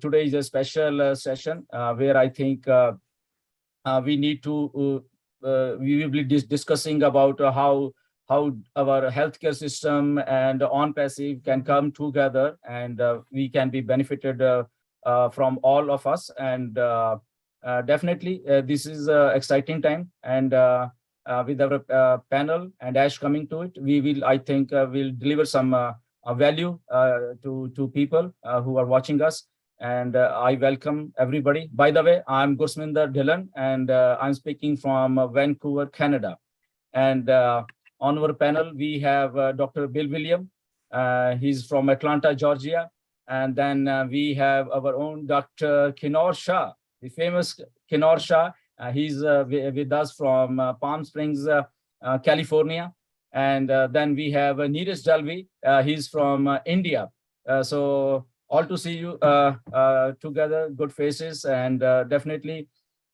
today is a special session where I think we need to, we will be discussing about how our healthcare system and on-passive can come together, and we can be benefited from all of us. And definitely, this is an exciting time. And with our panel and Ash coming to it, we will, I think, will deliver some value to people who are watching us. And I welcome everybody. By the way, I'm Gurshminder Dhillon, and I'm speaking from Vancouver, Canada. And on our panel, we have Dr. Bill William. He's from Atlanta, Georgia. And then we have our own Dr. Kinnaur Shah, the famous Kinnaur Shah. He's with us from Palm Springs, California. And then we have Neeraj Dalvi. He's from India. So all to see you together, good faces. And definitely,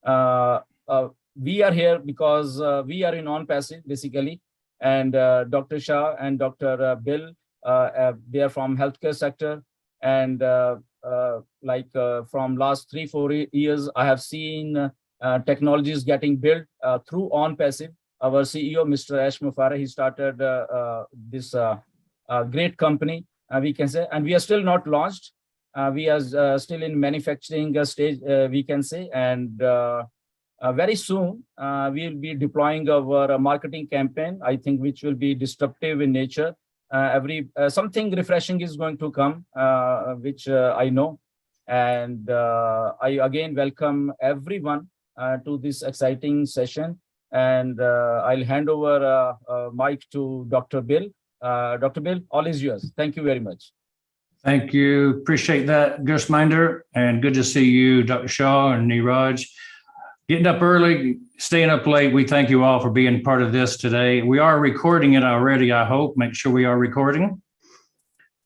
we are here because we are in on-passive, basically. And Dr. Shah and Dr. Bill, they are from healthcare sector. And from last 3-4 years, I have seen technologies getting built through on-passive. Our CEO, Mr. Ash Mufareh, he started this great company, we can say, and we are still not launched. We are still in manufacturing stage, we can say, and very soon we'll be deploying our marketing campaign, I think, which will be disruptive in nature. Something refreshing is going to come, which I know. And I again welcome everyone to this exciting session. And I'll hand over mic to Dr. Bill. Dr. Bill, all is yours. Thank you very much. Thank you. Appreciate that, Gurshminder. And good to see you, Dr. Shah and Neeraj. Getting up early, staying up late, we thank you all for being part of this today. We are recording it already, I hope. Make sure we are recording.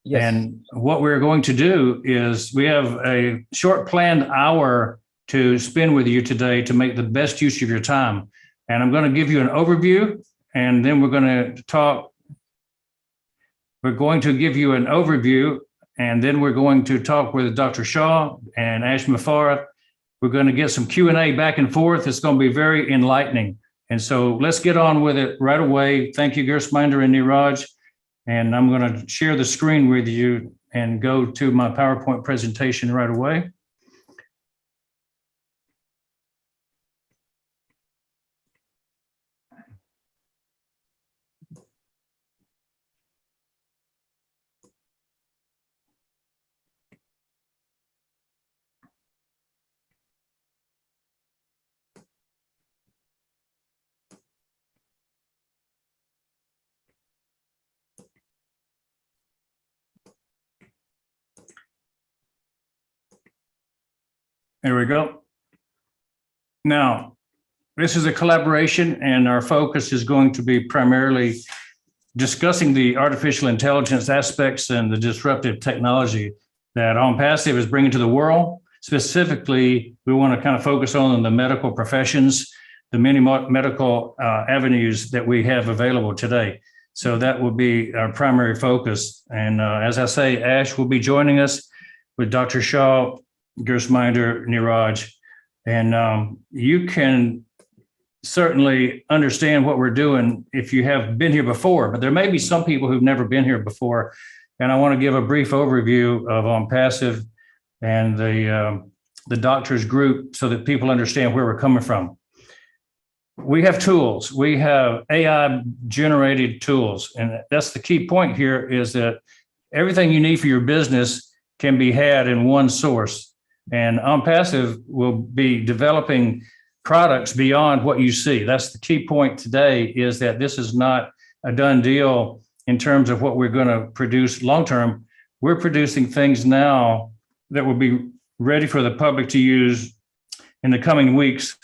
Yes. And what we're going to do is we have a short planned hour to spend with you today to make the best use of your time. And I'm going to give you an overview, and then we're going to talk. We're going to give you an overview, and then we're going to talk with Dr. Shah and Ash Mufareh. We're going to get some Q&A back and forth. It's going to be very enlightening. And so let's get on with it right away. Thank you, Gurshminder and Neeraj. And I'm going to share the screen with you and go to my PowerPoint presentation right away. There we go. Now, this is a collaboration, and our focus is going to be primarily discussing the artificial intelligence aspects and the disruptive technology that OnPassive is bringing to the world. Specifically, we want to kind of focus on the medical professions, the many medical avenues that we have available today. So that will be our primary focus. And as I say, Ash will be joining us with Dr. Shah, Gurshminder, Neeraj, and you can certainly understand what we're doing if you have been here before, but there may be some people who've never been here before, and I want to give a brief overview of OnPassive and the doctors group so that people understand where we're coming from. We have tools. We have AI-generated tools, and that's the key point here, is that everything you need for your business can be had in one source. And OnPassive will be developing products beyond what you see. That's the key point today, is that this is not a done deal in terms of what we're going to produce long-term. We're producing things now that will be ready for the public to use in the coming weeks,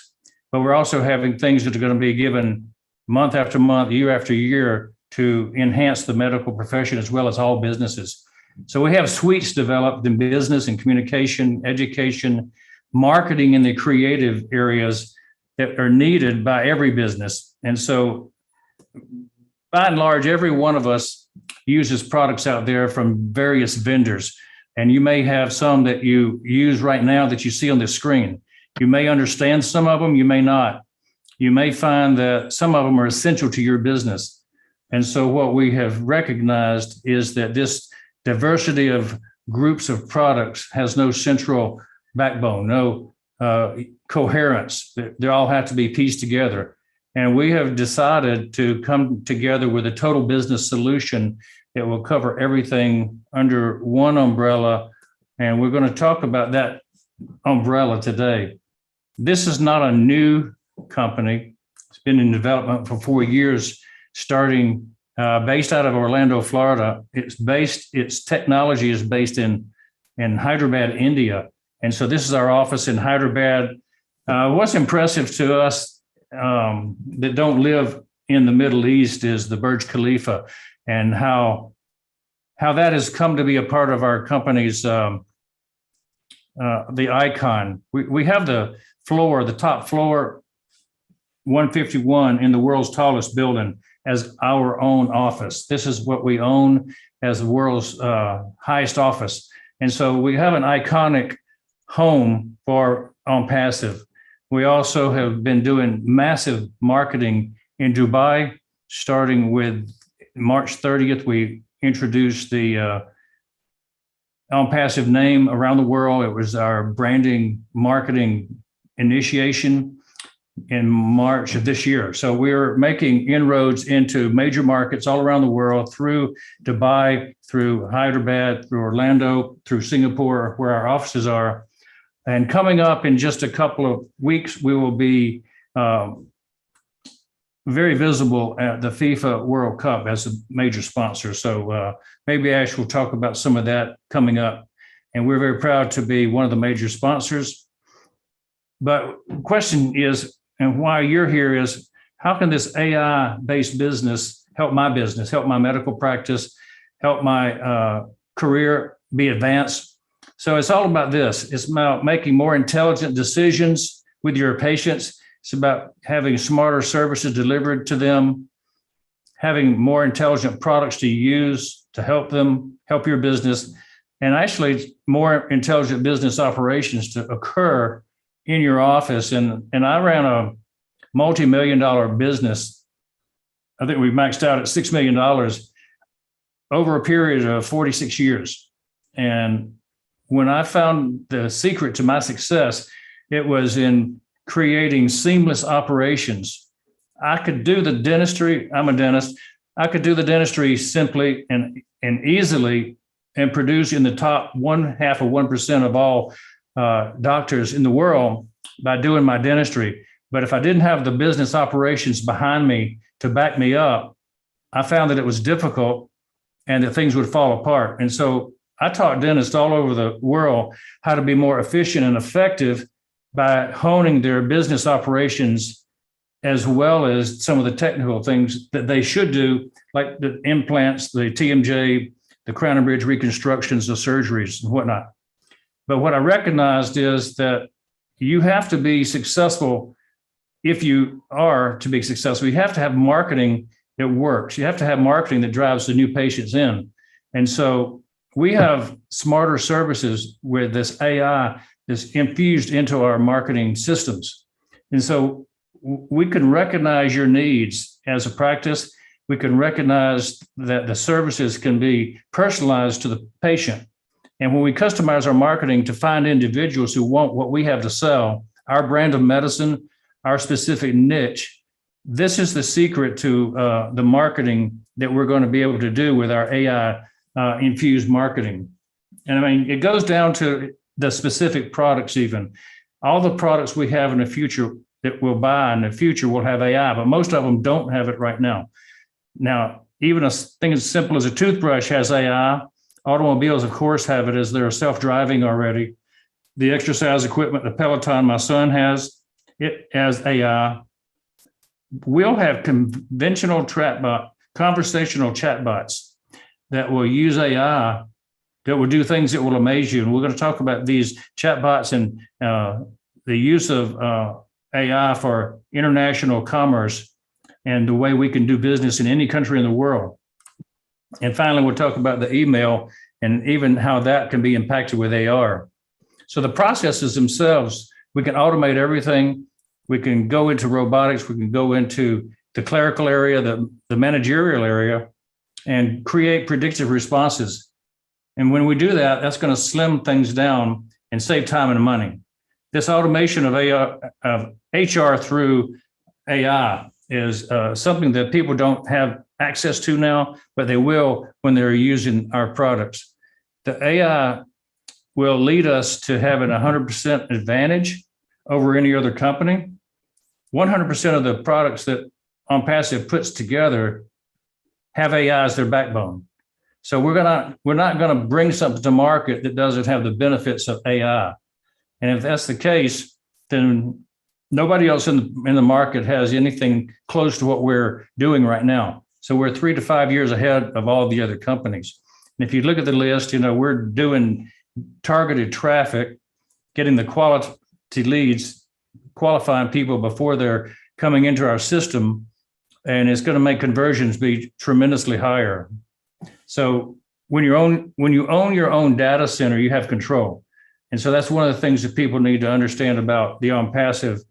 but we're also having things that are going to be given month after month, year after year, to enhance the medical profession as well as all businesses. So we have suites developed in business and communication, education, marketing, in the creative areas that are needed by every business. And so by and large, every one of us uses products out there from various vendors. And you may have some that you use right now that you see on the screen. You may understand some of them, you may not. You may find that some of them are essential to your business. And so what we have recognized is that this diversity of groups of products has no central backbone, no coherence. They all have to be pieced together. And we have decided to come together with a total business solution that will cover everything under one umbrella. And we're going to talk about that umbrella today. This is not a new company. It's been in development for 4 years, starting based out of Orlando, Florida. Its technology is based in Hyderabad, India. And so this is our office in Hyderabad. What's impressive to us that don't live in the Middle East is the Burj Khalifa and how that has come to be a part of our company's the icon. We have the top floor, 151 in the world's tallest building as our own office. This is what we own as the world's highest office. And so we have an iconic home for OnPassive. We also have been doing massive marketing in Dubai, starting with March 30th. We introduced the OnPassive name around the world. It was our branding marketing initiation in March of this year. So we're making inroads into major markets all around the world through Dubai, through Hyderabad, through Orlando, through Singapore, where our offices are. And coming up in just a couple of weeks, we will be very visible at the FIFA World Cup as a major sponsor. So maybe Ash will talk about some of that coming up. And we're very proud to be one of the major sponsors. But the question is, and why you're here is, how can this AI-based business help my business, help my medical practice, help my career be advanced? So it's all about this. It's about making more intelligent decisions with your patients. It's about having smarter services delivered to them, having more intelligent products to use to help them, help your business, and actually more intelligent business operations to occur in your office. And I ran a multi-million-dollar business. I think we maxed out at $6 million over a period of 46 years. And when I found the secret to my success, it was in creating seamless operations. I could do the dentistry. I'm a dentist. I could do the dentistry simply and easily and produce in the top 0.5% of all doctors in the world by doing my dentistry. But if I didn't have the business operations behind me to back me up, I found that it was difficult and that things would fall apart. And so I taught dentists all over the world how to be more efficient and effective by honing their business operations, as well as some of the technical things that they should do, like the implants, the TMJ, the crown and bridge reconstructions, the surgeries and whatnot. But what I recognized is that you have to be successful. If you are to be successful, you have to have marketing that works. You have to have marketing that drives the new patients in. And so we have smarter services with this AI that's infused into our marketing systems. And so we can recognize your needs as a practice. We can recognize that the services can be personalized to the patient. And when we customize our marketing to find individuals who want what we have to sell, our brand of medicine, our specific niche, this is the secret to the marketing that we're going to be able to do with our AI infused marketing. And I mean, it goes down to the specific products even. All the products we have in the future that we'll buy in the future will have AI, but most of them don't have it right now. Now, even a thing as simple as a toothbrush has AI. Automobiles, of course, have it as they're self-driving already. The exercise equipment, the Peloton my son has, it has AI. We'll have conventional conversational chatbots that will use AI that will do things that will amaze you. And we're going to talk about these chatbots and the use of AI for international commerce and the way we can do business in any country in the world. And finally, we'll talk about the email and even how that can be impacted with AR. So the processes themselves, we can automate everything. We can go into robotics. We can go into the clerical area, the managerial area, and create predictive responses. And when we do that, that's going to slim things down and save time and money. This automation of HR through AI is something that people don't have access to now, but they will when they're using our products. The AI will lead us to having 100% advantage over any other company. 100% of the products that OnPassive puts together have AI as their backbone. So we're not going to bring something to market that doesn't have the benefits of AI. And if that's the case, then nobody else in the market has anything close to what we're doing right now. So we're 3 to 5 years ahead of all the other companies. And if you look at the list, we're doing targeted traffic, getting the quality leads, qualifying people before they're coming into our system, and it's going to make conversions be tremendously higher. So when you own your own data center, you have control. And so that's one of the things that people need to understand about the OnPassive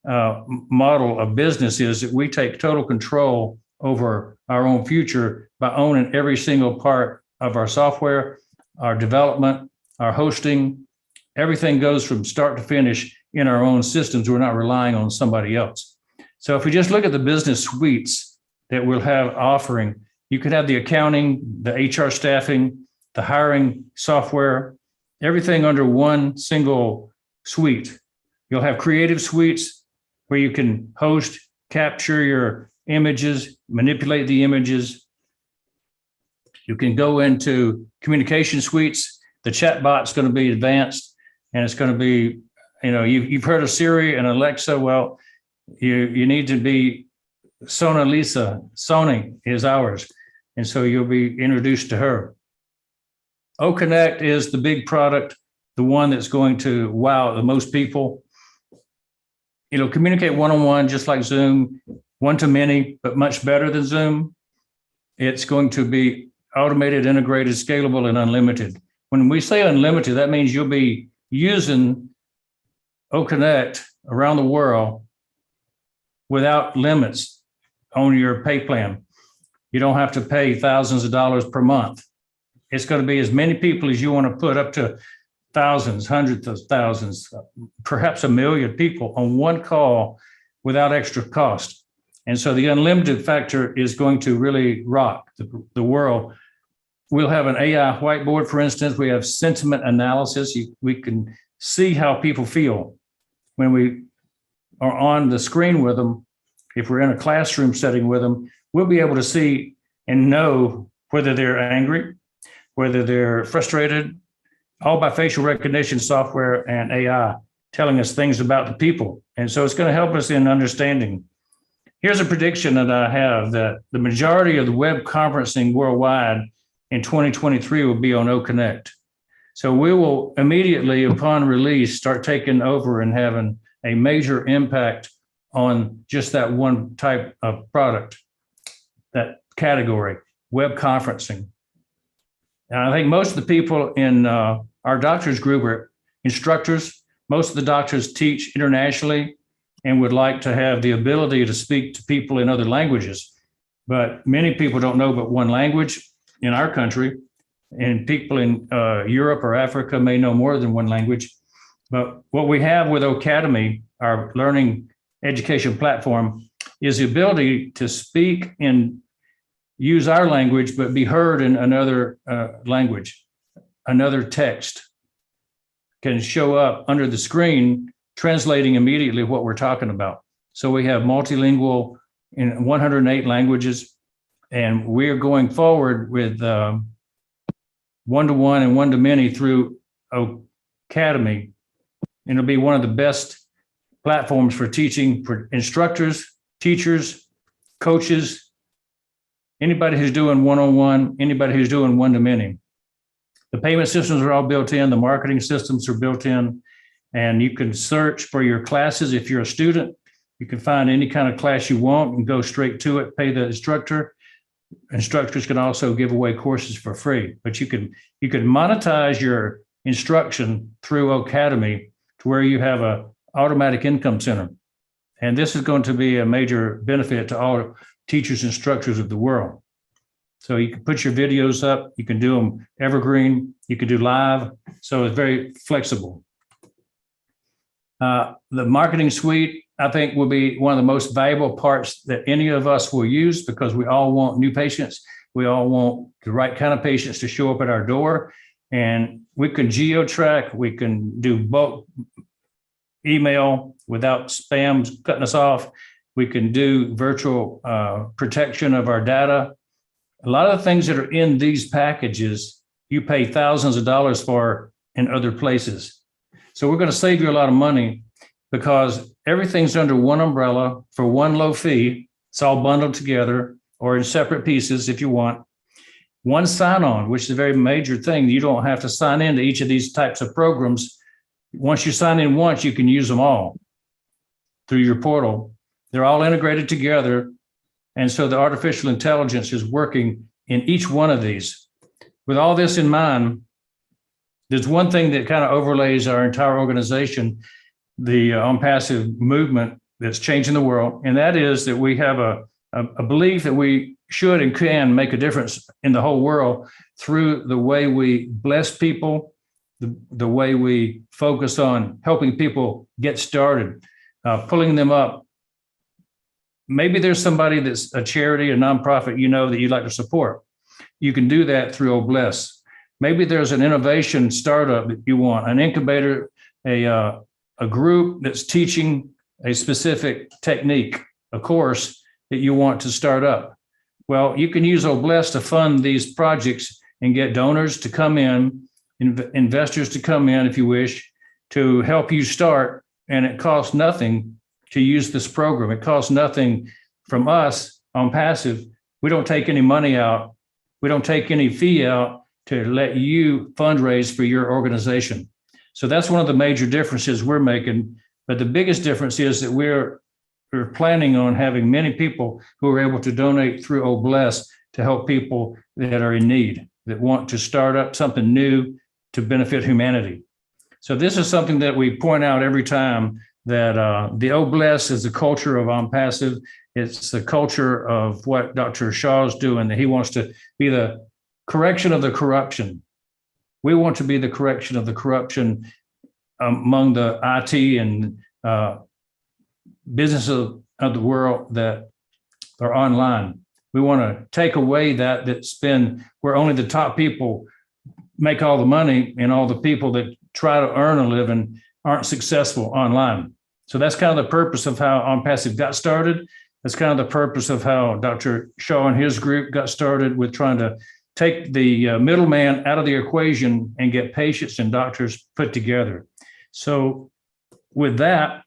model of business is that we take total control over our own future by owning every single part of our software, our development, our hosting. Everything goes from start to finish in our own systems. We're not relying on somebody else. So if we just look at the business suites that we'll have offering, you could have the accounting, the HR staffing, the hiring software, everything under one single suite. You'll have creative suites where you can host, capture your images, manipulate the images. You can go into communication suites. The chat bot's going to be advanced, and it's going to be, you've heard of Siri and Alexa. Well, you need to be Sona Lisa. Sony is ours. And so you'll be introduced to her. OConnect is the big product, the one that's going to wow the most people. It'll communicate one-on-one, just like Zoom, one-to-many, but much better than Zoom. It's going to be automated, integrated, scalable, and unlimited. When we say unlimited, that means you'll be using OConnect around the world without limits on your pay plan. You don't have to pay thousands of dollars per month. It's going to be as many people as you want to put, up to thousands, hundreds of thousands, perhaps 1 million people on one call without extra cost. And so the unlimited factor is going to really rock the world. We'll have an AI whiteboard, for instance. We have sentiment analysis. We can see how people feel when we are on the screen with them. If we're in a classroom setting with them, we'll be able to see and know whether they're angry, whether they're frustrated, all by facial recognition software and AI telling us things about the people. And so it's going to help us in understanding. Here's a prediction that I have, that the majority of the web conferencing worldwide in 2023 will be on OConnect. So we will immediately, upon release, start taking over and having a major impact on just that one type of product, that category, web conferencing. And I think most of the people in our doctors group are instructors. Most of the doctors teach internationally and would like to have the ability to speak to people in other languages. But many people don't know but one language in our country, and people in Europe or Africa may know more than one language. But what we have with Academy, our learning education platform, is the ability to speak and use our language, but be heard in another language. Another text can show up under the screen, translating immediately what we're talking about. So we have multilingual in 108 languages, and we're going forward with one-to-one and one-to-many through Academy. And it'll be one of the best platforms for teaching for instructors, teachers, coaches, anybody who's doing one-on-one, anybody who's doing one-to-many. The payment systems are all built in. The marketing systems are built in. And you can search for your classes. If you're a student, you can find any kind of class you want and go straight to it, pay the instructor. instructors can also give away courses for free, but you can monetize your instruction through Academy to where you have a automatic income center. And this is going to be a major benefit to all teachers, instructors of the world. So you can put your videos up, you can do them evergreen, you can do live. So it's very flexible. The marketing suite, I think, will be one of the most valuable parts that any of us will use, because we all want new patients. We all want the right kind of patients to show up at our door. And we can geo-track, we can do bulk email without spam cutting us off. We can do virtual protection of our data. A lot of the things that are in these packages, you pay thousands of dollars for in other places. So we're going to save you a lot of money, because everything's under one umbrella for one low fee. It's all bundled together or in separate pieces if you want. One sign-on, which is a very major thing. You don't have to sign into each of these types of programs. Once you sign in once, you can use them all through your portal. They're all integrated together. And so the artificial intelligence is working in each one of these. With all this in mind, there's one thing that kind of overlays our entire organization, the OnPassive movement that's changing the world. And that is that we have a belief that we should and can make a difference in the whole world through the way we bless people, the way we focus on helping people get started, pulling them up. Maybe there's somebody that's a charity, a nonprofit, that you'd like to support. You can do that through OBless. Maybe there's an innovation startup that you want, an incubator, a group that's teaching a specific technique, a course that you want to start up. Well, you can use OBless to fund these projects and get donors to come in, investors to come in, if you wish, to help you start. And it costs nothing to use this program. It costs nothing from us OnPassive. We don't take any money out. We don't take any fee out to let you fundraise for your organization. So that's one of the major differences we're making. But the biggest difference is that we're planning on having many people who are able to donate through OBless to help people that are in need, that want to start up something new to benefit humanity. So this is something that we point out every time, that the OBless is the culture of OnPassive. It's the culture of what Dr. Shaw is doing, that he wants to be the correction of the corruption. We want to be the correction of the corruption among the IT and business of the world that are online. We want to take away that's been where only the top people make all the money, and all the people that try to earn a living aren't successful online. So that's kind of the purpose of how OnPassive got started. That's kind of the purpose of how Dr. Shaw and his group got started, with trying to take the middleman out of the equation and get patients and doctors put together. So with that,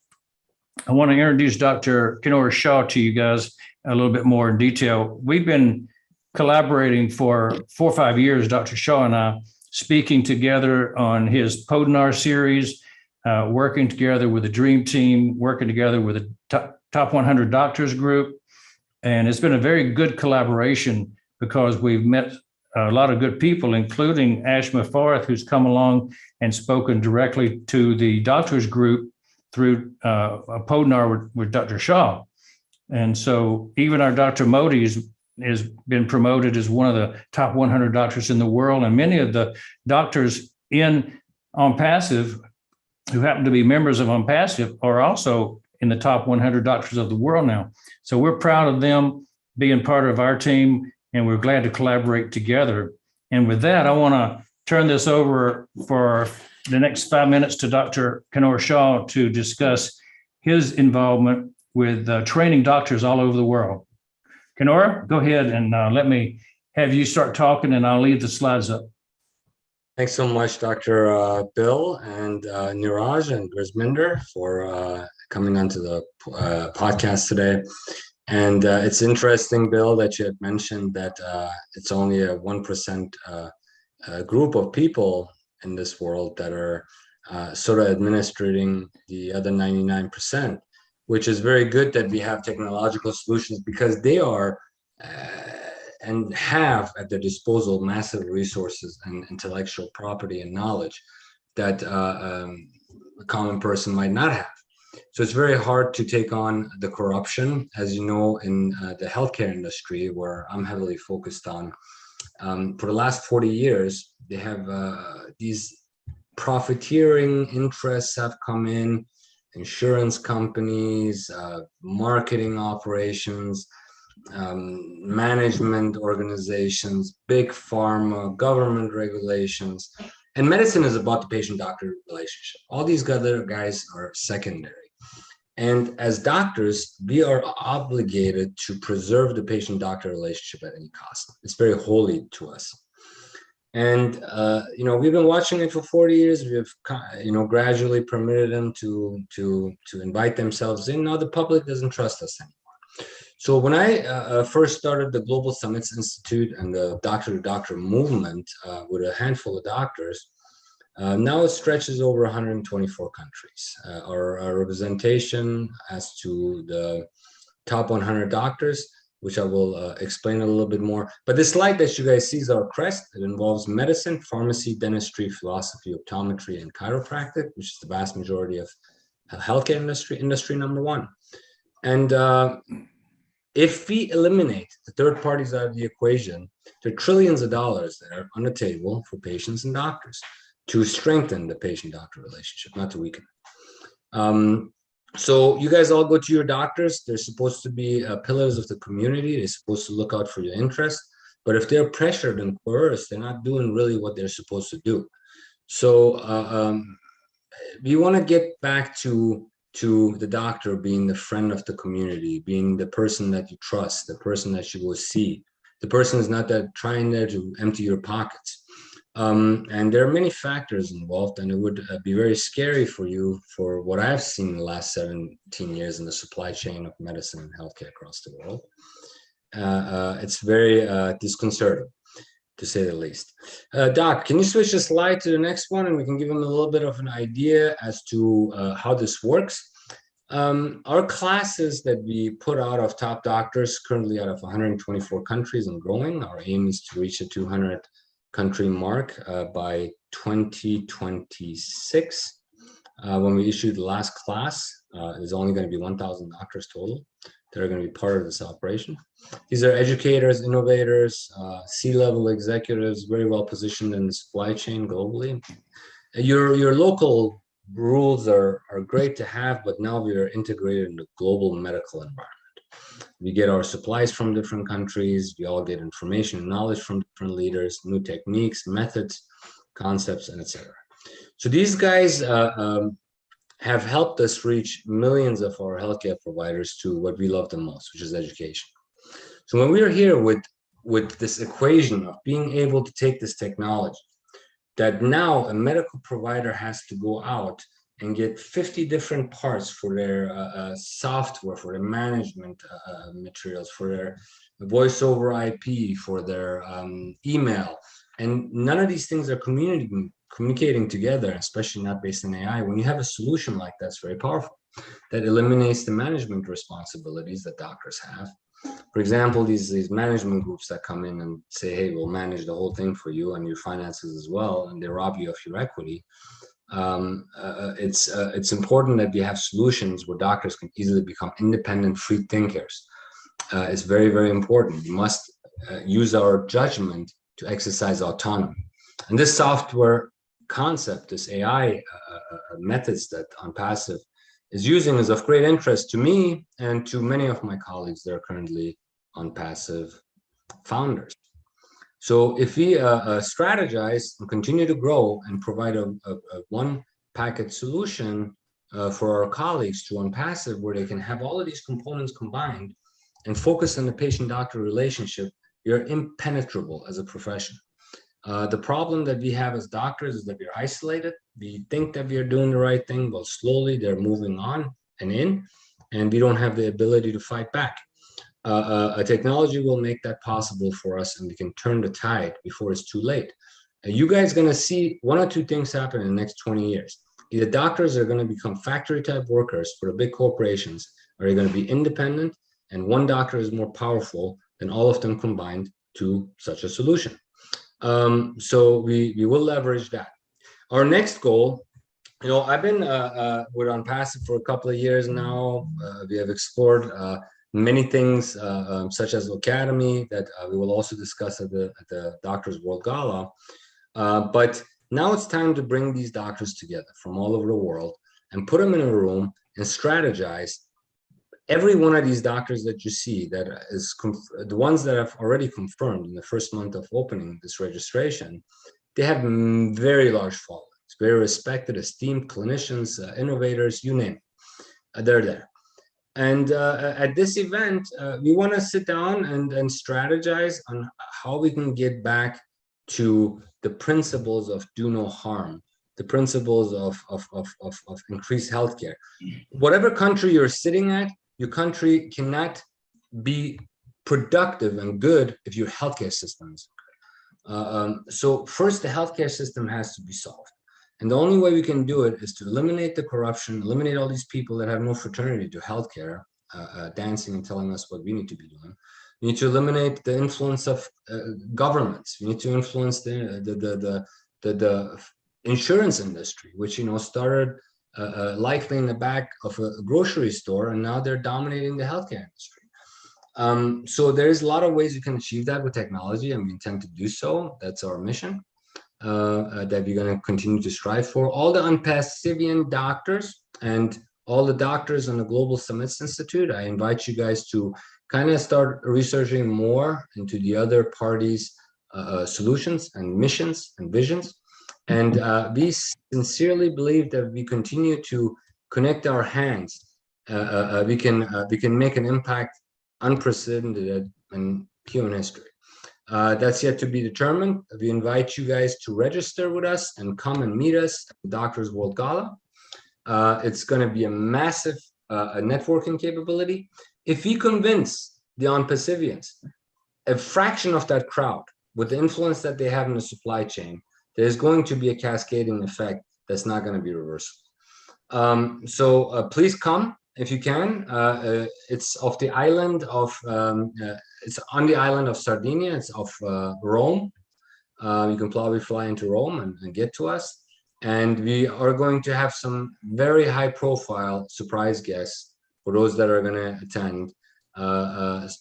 I want to introduce Dr. Kinora Shaw to you guys a little bit more in detail. We've been collaborating for 4 or 5 years, Dr. Shaw and I, speaking together on his Podinar series, working together with the Dream Team, working together with the top 100 Doctors group. And it's been a very good collaboration, because we've met a lot of good people, including Ash Mufareh, who's come along and spoken directly to the Doctors group through a Podinar with Dr. Shaw. And so even our Dr. Modi has been promoted as one of the top 100 doctors in the world. And many of the doctors in OnPassive who happen to be members of OnPassive are also in the top 100 doctors of the world now. So we're proud of them being part of our team, and we're glad to collaborate together. And with that, I want to turn this over for the next 5 minutes to Dr. Kinora Shaw to discuss his involvement with training doctors all over the world. Kinora, go ahead and let me have you start talking, and I'll leave the slides up. Thanks so much, Dr. Bill and Niraj and Grisminder, for coming onto the podcast today. And it's interesting, Bill, that you had mentioned that it's only a 1% group of people in this world that are sort of administrating the other 99%, which is very good that we have technological solutions, because they are and have at their disposal massive resources and intellectual property and knowledge that a common person might not have. So it's very hard to take on the corruption, as you know, in the healthcare industry, where I'm heavily focused on. For the last 40 years, they have these profiteering interests have come in, insurance companies, marketing operations, management organizations, big pharma, government regulations, and medicine is about the patient-doctor relationship. All these other guys are secondary. And as doctors, we are obligated to preserve the patient-doctor relationship at any cost. It's very holy to us. And, we've been watching it for 40 years. We've, gradually permitted them to invite themselves in. Now the public doesn't trust us anymore. So when I first started the Global Summits Institute and the doctor-to-doctor movement with a handful of doctors, now it stretches over 124 countries. Our representation as to the top 100 doctors, which I will explain a little bit more. But this slide that you guys see is our crest. It involves medicine, pharmacy, dentistry, philosophy, optometry, and chiropractic, which is the vast majority of healthcare industry number one. And if we eliminate the third parties out of the equation, there are trillions of dollars that are on the table for patients and doctors to strengthen the patient-doctor relationship, not to weaken it. So you guys all go to your doctors. They're supposed to be pillars of the community. They're supposed to look out for your interests. But if they're pressured and coerced, they're not doing really what they're supposed to do. So we want to get back to the doctor being the friend of the community, being the person that you trust, the person that you go see. The person is not that trying there to empty your pockets. And there are many factors involved, and it would be very scary for you for what I've seen in the last 17 years in the supply chain of medicine and healthcare across the world. It's very disconcerting, to say the least. Doc, can you switch the slide to the next one, and we can give them a little bit of an idea as to how this works. Our classes that we put out of top doctors, currently out of 124 countries and growing. Our aim is to reach a 200 country mark by 2026. When we issue the last class, there's only going to be 1,000 doctors total that are going to be part of this operation. These are educators, innovators, C-level executives, very well positioned in the supply chain globally. Your local rules are great to have, but now we are integrated in the global medical environment. We get our supplies from different countries. We all get information and knowledge from different leaders, new techniques, methods, concepts, and etc. So these guys have helped us reach millions of our healthcare providers to what we love the most, which is education. So when we are here with this equation of being able to take this technology, that now a medical provider has to go out and get 50 different parts for their software, for their management materials, for their voice over IP, for their email. And none of these things are communicating together, especially not based on AI. When you have a solution like that, it's very powerful. That eliminates the management responsibilities that doctors have. For example, these management groups that come in and say, hey, we'll manage the whole thing for you and your finances as well, and they rob you of your equity. It's important that we have solutions where doctors can easily become independent, free thinkers. It's very, very important. We must use our judgment to exercise autonomy. And this software concept, this AI methods that OnPassive is using is of great interest to me and to many of my colleagues that are currently OnPassive founders. So if we strategize and continue to grow and provide a one package solution for our colleagues to OnPassive, where they can have all of these components combined and focus on the patient-doctor relationship, you're impenetrable as a profession. The problem that we have as doctors is that we're isolated. We think that we are doing the right thing, but slowly they're moving on and in, and we don't have the ability to fight back. A technology will make that possible for us, and we can turn the tide before it's too late. You guys are going to see one or two things happen in the next 20 years. Either doctors are going to become factory-type workers for the big corporations, or they're going to be independent, and one doctor is more powerful than all of them combined, to such a solution. So we will leverage that. Our next goal, I've been with OnPassive for a couple of years now. We have explored many things, such as Academy, that we will also discuss at the Doctors World Gala. But now it's time to bring these doctors together from all over the world and put them in a room and strategize. Every one of these doctors that you see, that is the ones that have already confirmed in the first month of opening this registration, they have very large followings, very respected, esteemed clinicians, innovators, you name it. They're there. And at this event, we want to sit down and strategize on how we can get back to the principles of do no harm, the principles of increased healthcare. Whatever country you're sitting at, your country cannot be productive and good if your healthcare system is good. So first, the healthcare system has to be solved. And the only way we can do it is to eliminate the corruption, eliminate all these people that have no fraternity to healthcare, dancing and telling us what we need to be doing. We need to eliminate the influence of governments. We need to influence the insurance industry, which started likely in the back of a grocery store, and now they're dominating the healthcare industry. So there's a lot of ways you can achieve that with technology, and we intend to do so. That's our mission. That we're going to continue to strive for. All the OnPassivian doctors and all the doctors in the Global Summits Institute, I invite you guys to kind of start researching more into the other parties' solutions and missions and visions. And we sincerely believe that we continue to connect our hands. We can make an impact unprecedented in human history. That's yet to be determined. We invite you guys to register with us and come and meet us at the Doctors World Gala. It's going to be a massive networking capability. If we convince the OnPassivians, a fraction of that crowd, with the influence that they have in the supply chain, there's going to be a cascading effect that's not going to be reversible. So please come if you can. It's off the island of it's on the island of Sardinia. It's off Rome. You can probably fly into Rome and get to us. And we are going to have some very high-profile surprise guests for those that are going to attend.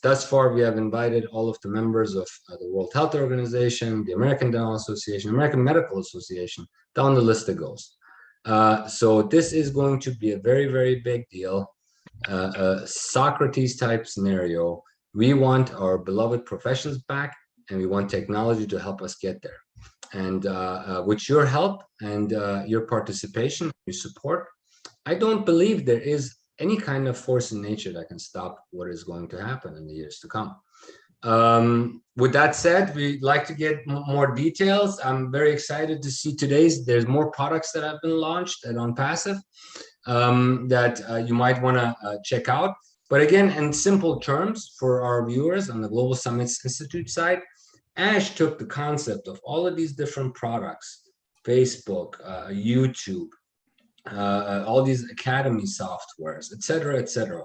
Thus far, we have invited all of the members of the World Health Organization, the American Dental Association, American Medical Association, down the list it goes. So this is going to be a very, very big deal, Socrates-type scenario. We want our beloved professions back, and we want technology to help us get there. And with your help and your participation, your support, I don't believe there is any kind of force in nature that can stop what is going to happen in the years to come. With that said, we'd like to get more details. I'm very excited to see there's more products that have been launched at OnPassive that you might want to check out. But again, in simple terms for our viewers on the Global Summits Institute side, Ash took the concept of all of these different products, Facebook, YouTube, all these academy softwares, et cetera,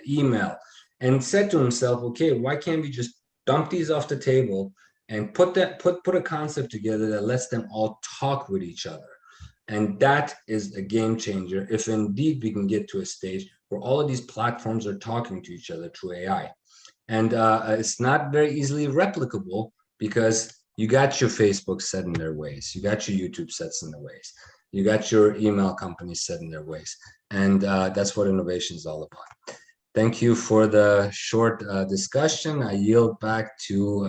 email, and said to himself, okay, why can't we just dump these off the table and put a concept together that lets them all talk with each other? And that is a game changer if indeed we can get to a stage where all of these platforms are talking to each other through AI. And it's not very easily replicable because you got your Facebook set in their ways, you got your YouTube sets in their ways, you got your email companies set in their ways. And that's what innovation is all about. Thank you for the short discussion. I yield back to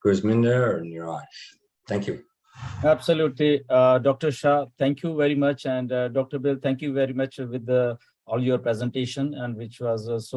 Gurminder or Niraj. Thank you. Absolutely, Dr. Shah, thank you very much. And Dr. Bill, thank you very much with all your presentation, and which was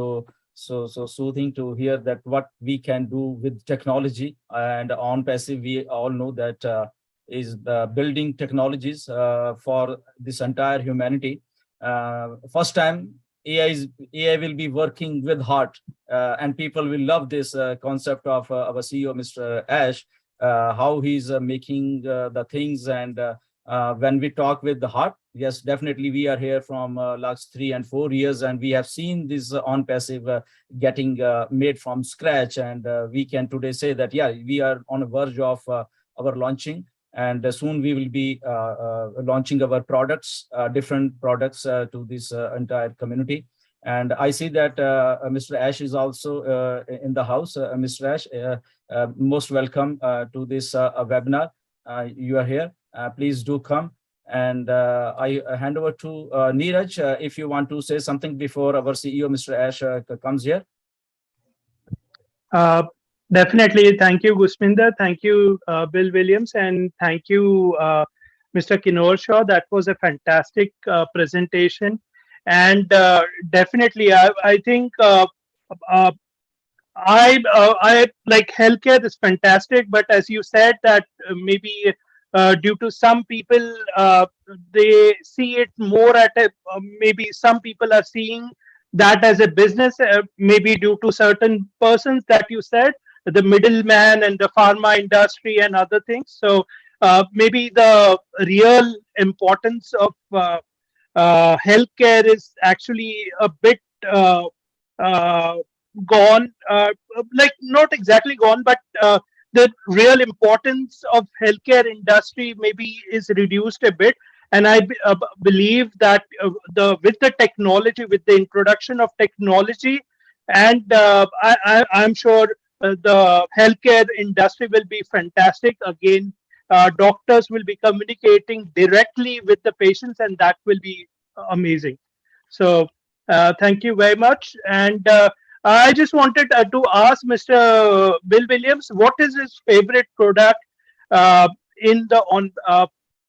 so soothing to hear that what we can do with technology. And OnPassive, we all know that is building technologies for this entire humanity. First time AI will be working with heart, and people will love this concept of our CEO, Mr. Ash, how he's making the things and when we talk with the heart, yes, definitely we are here from last 3 and 4 years, and we have seen this on passive getting made from scratch, and we can today say that yeah, we are on a verge of our launching, and soon we will be launching our products, different products to this entire community. And I see that Mr. Ash is also in the house. Mr. Ash, most welcome to this webinar. You are here. Please do come. And I hand over to Neeraj, if you want to say something before our CEO, Mr. Ash, comes here. Definitely. Thank you, Gusminder. Thank you, Bill Williams. And thank you, Mr. Kinor Shaw. That was a fantastic presentation. And definitely, I think I like healthcare is fantastic, but as you said that maybe due to some people, they see it more at a maybe some people are seeing that as a business, maybe due to certain persons that you said, the middleman and the pharma industry and other things. So maybe the real importance of healthcare is actually a bit uh, gone, like not exactly gone, but the real importance of healthcare industry maybe is reduced a bit. And I believe that with the technology, with the introduction of technology, and I'm sure the healthcare industry will be fantastic. Again, doctors will be communicating directly with the patients, and that will be amazing. So thank you very much. And I just wanted to ask Mr. Bill Williams, what is his favorite product in the on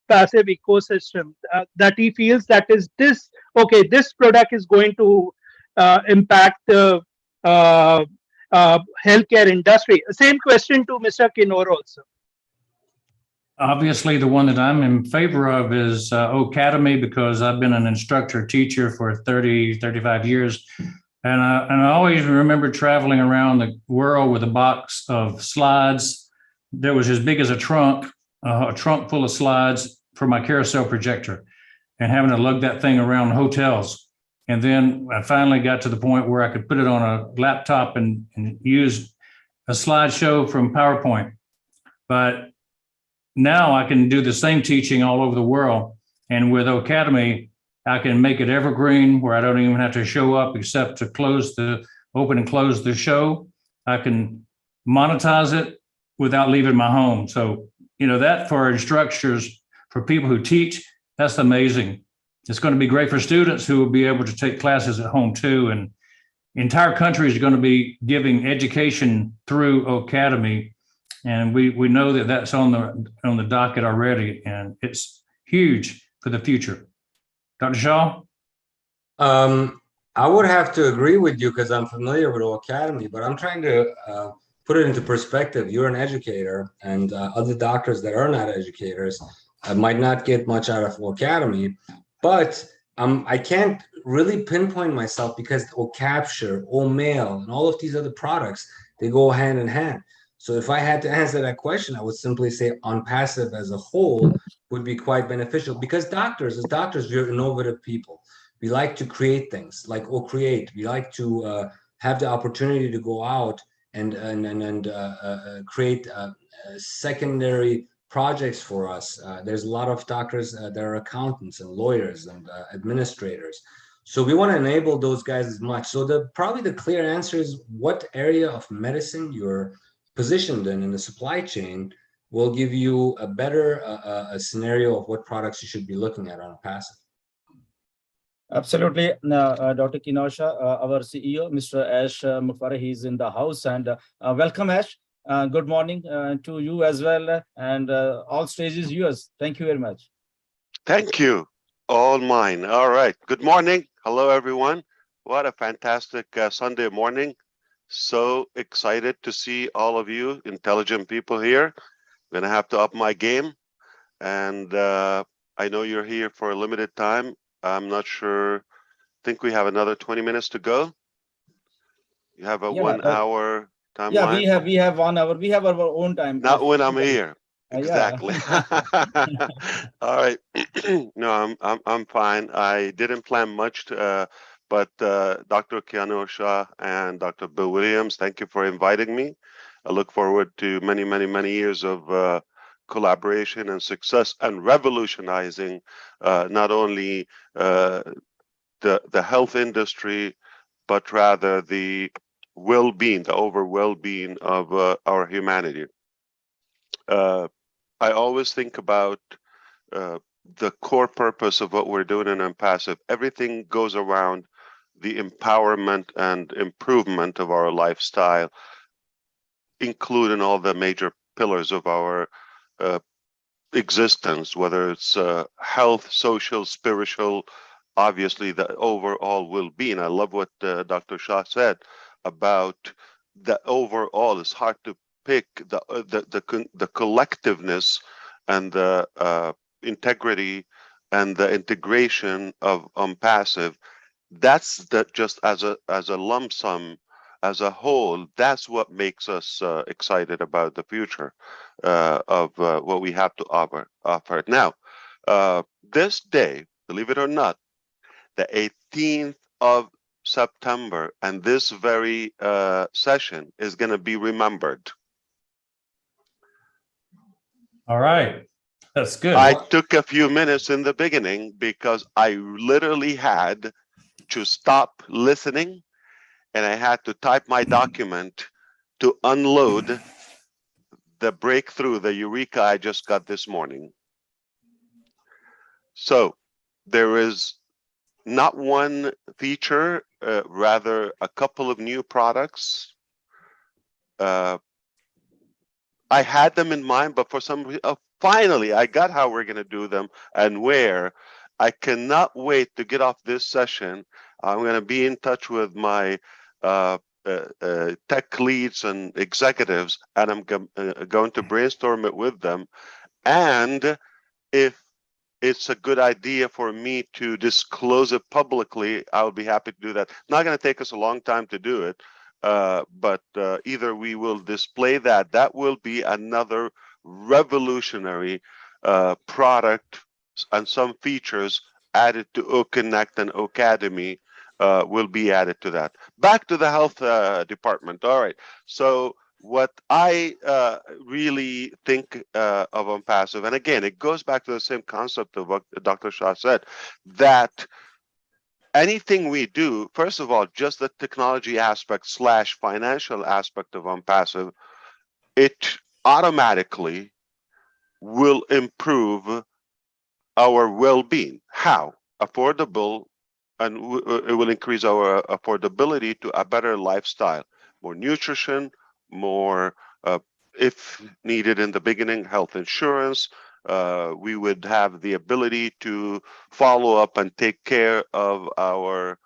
passive ecosystem that he feels that is this, okay, this product is going to impact the healthcare industry. Same question to Mr. Kinor also. Obviously, the one that I'm in favor of is Academy, because I've been an instructor teacher for 30, 35 years. And I always remember traveling around the world with a box of slides that was as big as a trunk full of slides for my carousel projector, and having to lug that thing around hotels. And then I finally got to the point where I could put it on a laptop and use a slideshow from PowerPoint. But now I can do the same teaching all over the world. And with Academy, I can make it evergreen, where I don't even have to show up except to open and close the show. I can monetize it without leaving my home. So, that for instructors, for people who teach, that's amazing. It's going to be great for students who will be able to take classes at home too. And entire countries are going to be giving education through Academy. And we know that that's on the docket already, and it's huge for the future. Dr. Shaw? I would have to agree with you because I'm familiar with Academy, but I'm trying to put it into perspective. You're an educator, and other doctors that are not educators might not get much out of Academy, but I can't really pinpoint myself because OCapture, OMail, and all of these other products, they go hand in hand. So if I had to answer that question, I would simply say on passive as a whole would be quite beneficial, because as doctors, we're innovative people. We like to create things like create. We like to have the opportunity to go out and create secondary projects for us. There's a lot of doctors that are accountants and lawyers and administrators. So we want to enable those guys as much. So probably the clear answer is what area of medicine you're positioned in the supply chain will give you a better a scenario of what products you should be looking at on passive. Absolutely. Dr. Kinosha, our CEO, Mr. Ash Mufareh, he's in the house, and welcome, Ash. Good morning to you as well, and all stages yours. Thank you very much. Thank you. All mine. All right. Good morning. Hello, everyone. What a fantastic Sunday morning. So excited to see all of you intelligent people here. I'm going to have to up my game. And I know you're here for a limited time. I'm not sure. I think we have another 20 minutes to go. You have a 1 hour timeline? Yeah, we have 1 hour. We have our own time. Not when I'm here. Yeah. Exactly. All right. No, I'm fine. I didn't plan much, but Dr. Keanu Shah and Dr. Bill Williams, thank you for inviting me. I look forward to many, many, many years of collaboration and success and revolutionizing not only the health industry, but rather the well-being, the over well-being of our humanity. I always think about the core purpose of what we're doing in Impassive. Everything goes around the empowerment and improvement of our lifestyle, including all the major pillars of our uh, existence, whether it's health, social, spiritual, obviously the overall well-being. I love what Dr. Shah said about the overall. It's hard to pick the collectiveness and the integrity and the integration of passive. That's just as a lump sum, as a whole. That's what makes us excited about the future of what we have to offer. Now, this day, believe it or not, the 18th of September, and this very session is going to be remembered. All right. That's good. I took a few minutes in the beginning because I literally had to stop listening and I had to type my document to unload the breakthrough, the eureka I just got this morning. So there is not one feature, rather a couple of new products. I had them in mind, but for some reason, finally, I got how we're going to do them and where. I cannot wait to get off this session. I'm going to be in touch with my tech leads and executives, and I'm going to brainstorm it with them. And if it's a good idea for me to disclose it publicly, I'll be happy to do that. Not going to take us a long time to do it, but either we will display that. That will be another revolutionary product and some features added to OConnect and Ocademy will be added to that. Back to the health department. All right. So what I really think of on passive, and again, it goes back to the same concept of what Dr. Shah said, that anything we do, first of all, just the technology aspect / financial aspect of OnPassive, it automatically will improve our well-being. How? Affordable, and it will increase our affordability to a better lifestyle, more nutrition, more, if needed in the beginning, health insurance. We would have the ability to follow up and take care of our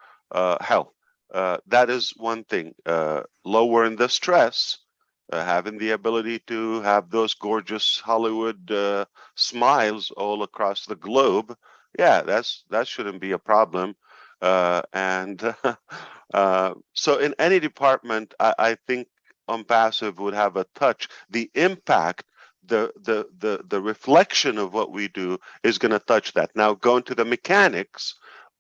health. That is one thing. Lowering the stress, having the ability to have those gorgeous Hollywood smiles all across the globe. Yeah, that shouldn't be a problem. And so in any department, I think OnPassive would have a touch. The impact, the reflection of what we do is going to touch that. Now, going to the mechanics,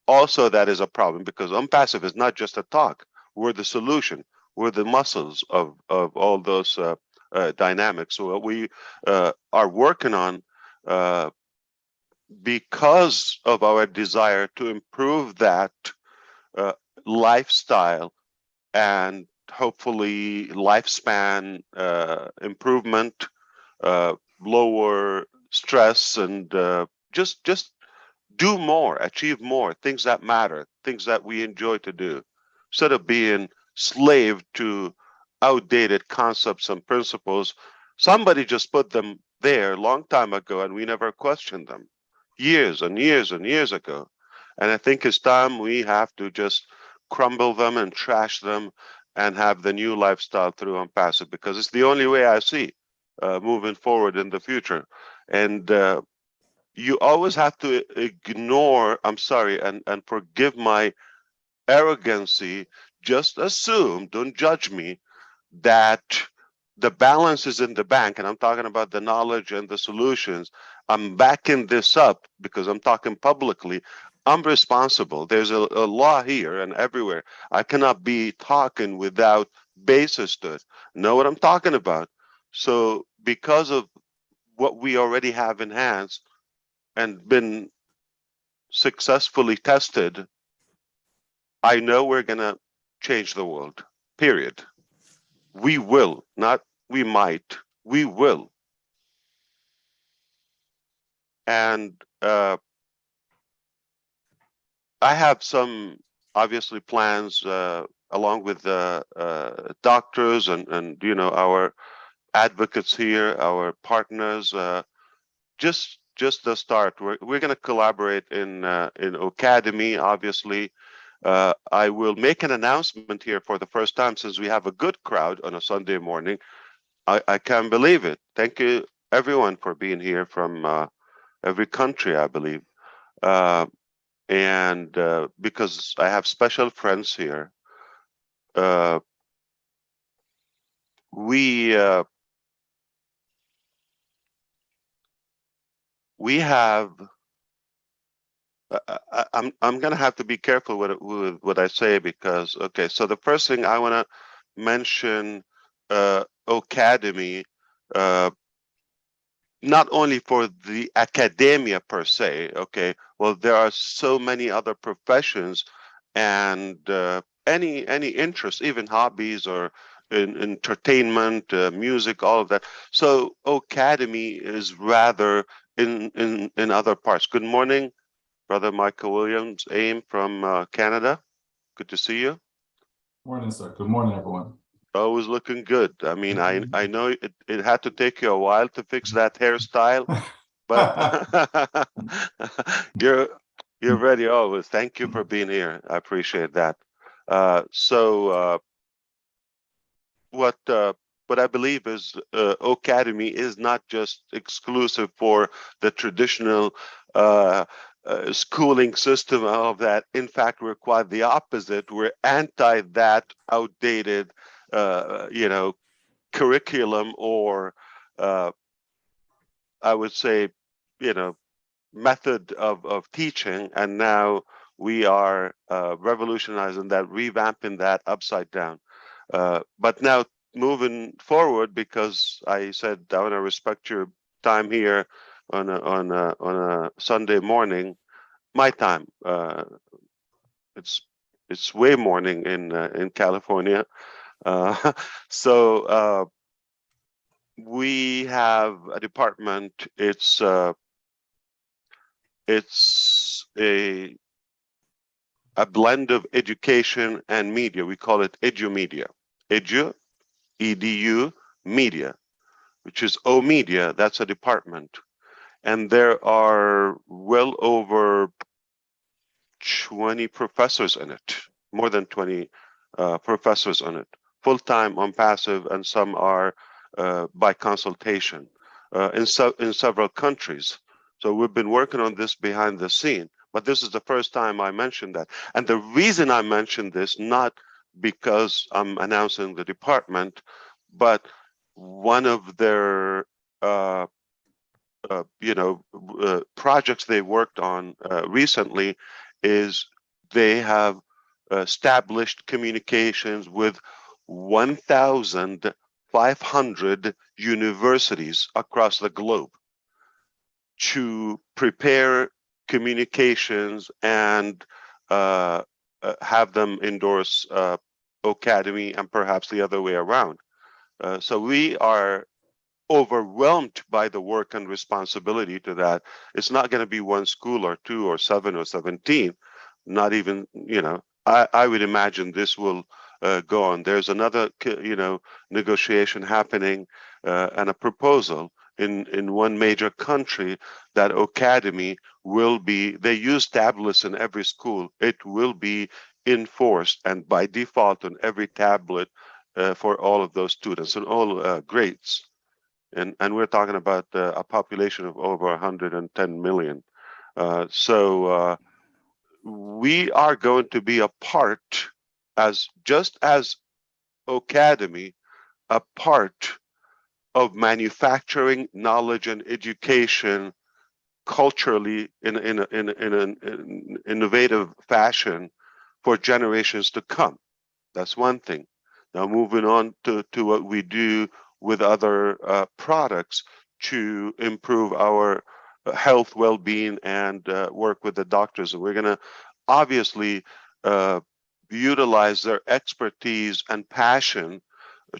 also that is a problem because OnPassive is not just a talk. We're the solution. We're the muscles of all those dynamics. So what we are working on, because of our desire to improve that lifestyle and hopefully lifespan improvement, lower stress, and just do more, achieve more, things that matter, things that we enjoy to do, instead of being slave to outdated concepts and principles. Somebody just put them there a long time ago and we never questioned them, years and years and years ago. And I think it's time we have to just crumble them and trash them and have the new lifestyle through OnPassive, because it's the only way I see moving forward in the future. And you always have to ignore, I'm sorry, and forgive my arrogancy, just assume, don't judge me, that the balance is in the bank, and I'm talking about the knowledge and the solutions. I'm backing this up because I'm talking publicly. I'm responsible. There's a law here and everywhere. I cannot be talking without basis to it. Know what I'm talking about? So because of what we already have enhanced and been successfully tested, I know we're gonna change the world. Period. We will, not we might. We will. And I have some obviously plans along with doctors and our advocates here, our partners. Just the start. We're going to collaborate in Academy. Obviously, I will make an announcement here for the first time since we have a good crowd on a Sunday morning. I can't believe it. Thank you everyone for being here from every country, I believe. And because I have special friends here, we have. I'm gonna have to be careful with what I say because okay. So the first thing I want to mention, Academy, uh, not only for the academia per se. Okay, well there are so many other professions and any interest, even hobbies or in entertainment, music, all of that. So Academy is rather in other parts. Good morning, Brother Michael Williams, AIM from Canada. Good to see you. Morning, sir. Good morning, everyone. Always looking good. I mean, I know it had to take you a while to fix that hairstyle, but you're ready always. Thank you for being here. I appreciate that. So what I believe is Academy is not just exclusive for the traditional schooling system of that. In fact, we're quite the opposite. We're anti that outdated, curriculum or I would say, method of teaching. And now we are revolutionizing that, revamping that upside down. But now moving forward, because I said I want to respect your time here on a Sunday morning, my time. It's way morning in California. So we have a department. It's a blend of education and media. We call it EduMedia. Edu, EDU, media, which is O Media. That's a department. And there are well over 20 professors in it, more than 20 professors on it, full-time on passive, and some are by consultation in several countries. So we've been working on this behind the scene, but this is the first time I mentioned that. And the reason I mentioned this, not because I'm announcing the department, but one of their projects they worked on recently is they have established communications with 1,500 universities across the globe to prepare communications and have them endorse Academy and perhaps the other way around. So we are overwhelmed by the work and responsibility to that. It's not going to be one school or two or 7 or 17, not even, I would imagine this will go on. There's another, negotiation happening and a proposal in one major country that Academy will be, they use tablets in every school. It will be enforced and by default on every tablet for all of those students and all grades. And we're talking about a population of over 110 million. So we are going to be a part, just as Academy, a part of manufacturing knowledge and education culturally in an innovative fashion for generations to come. That's one thing. Now moving on to what we do with other products to improve our health, well-being, and work with the doctors. And we're going to obviously utilize their expertise and passion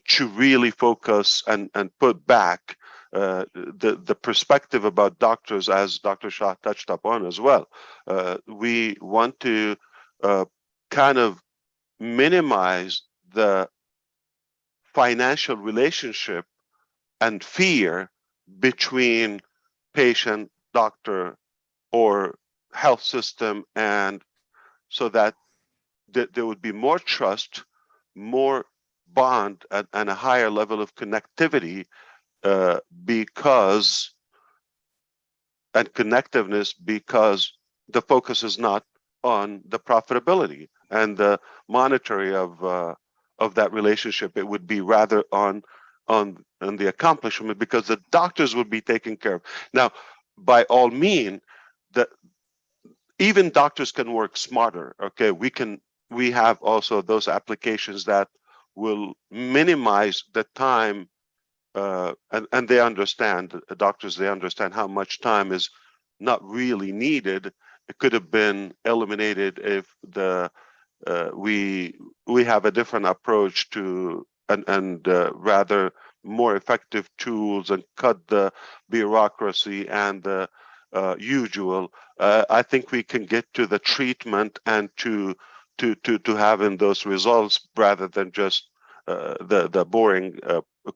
to really focus and put back the perspective about doctors, as Dr. Shah touched upon as well. We want to kind of minimize the financial relationship and fear between patient, doctor, or health system, and so that there would be more trust, more bond, and a higher level of connectivity because and connectiveness, because the focus is not on the profitability and the monetary of that relationship. It would be rather on the accomplishment, because the doctors would be taken care of. Now, by all means, the even doctors can work smarter. Okay, we have also those applications that will minimize the time, and they understand, the doctors, they understand how much time is not really needed. It could have been eliminated if we have a different approach to and rather more effective tools, and cut the bureaucracy and the usual. I think we can get to the treatment and to having those results, rather than just the boring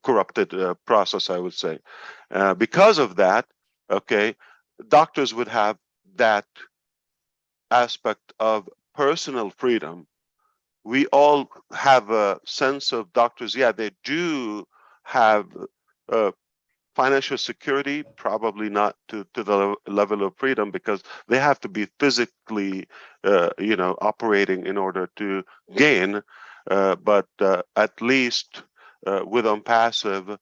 corrupted process, I would say. Because of that, okay, doctors would have that aspect of personal freedom. We all have a sense of doctors. Yeah, they do have financial security, probably not to the level of freedom, because they have to be physically, operating in order to gain. But at least with OnPassive,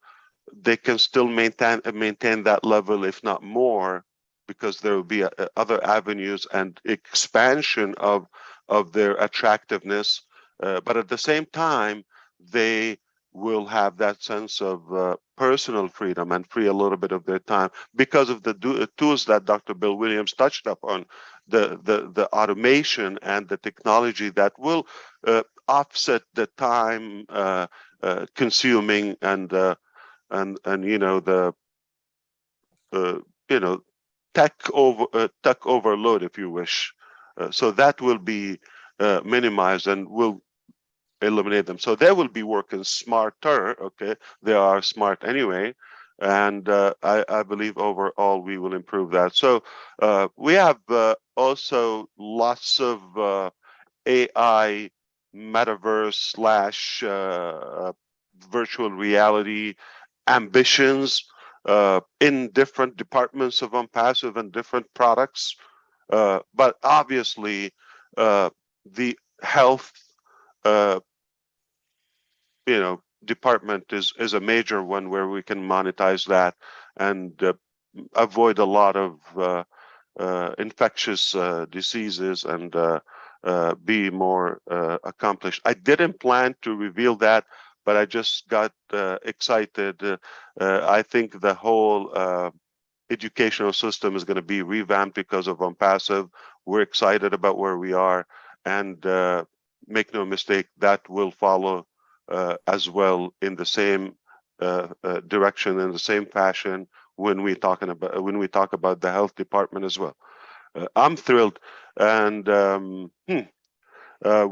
they can still maintain that level, if not more, because there will be other avenues and expansion of their attractiveness. But at the same time, they will have that sense of personal freedom and free a little bit of their time because of the tools that Dr. Bill Williams touched upon, the automation and the technology that will offset the time consuming and the tech overload, if you wish. So that will be minimized and will eliminate them. So they will be working smarter. Okay, they are smart anyway, and I believe overall we will improve that. So we have also lots of AI, metaverse slash virtual reality ambitions in different departments of OnPassive and different products. But obviously, the health, department is a major one where we can monetize that and avoid a lot of infectious diseases and be more accomplished. I didn't plan to reveal that, but I just got excited. I think the whole educational system is going to be revamped because of OnPassive. We're excited about where we are, and make no mistake, that will follow as well in the same direction, in the same fashion, when we talk about the health department as well. I'm thrilled, and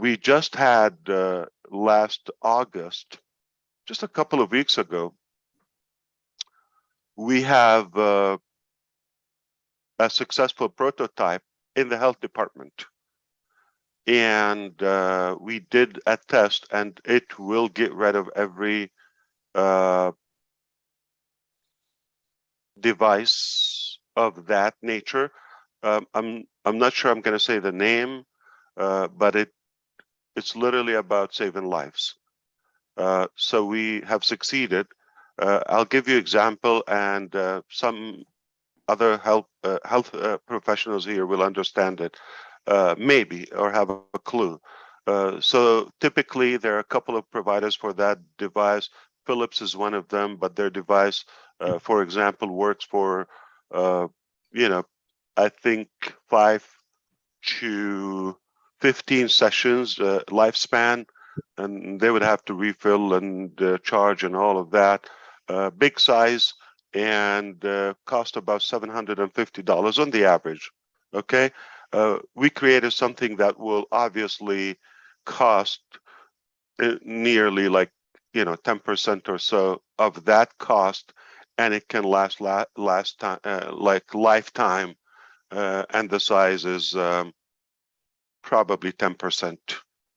we just had last August, just a couple of weeks ago, we have a successful prototype in the health department, and we did a test, and it will get rid of every device of that nature. I'm not sure I'm going to say the name, but it's literally about saving lives. So we have succeeded. I'll give you example, and some other health professionals here will understand it, maybe, or have a clue. So typically, there are a couple of providers for that device. Philips is one of them, but their device, for example, works for, I think 5 to 15 sessions lifespan, and they would have to refill and charge and all of that. Big size, and cost about $750 on the average. Okay, we created something that will obviously cost nearly like 10% or so of that cost, and it can last time like lifetime, and the size is probably 10%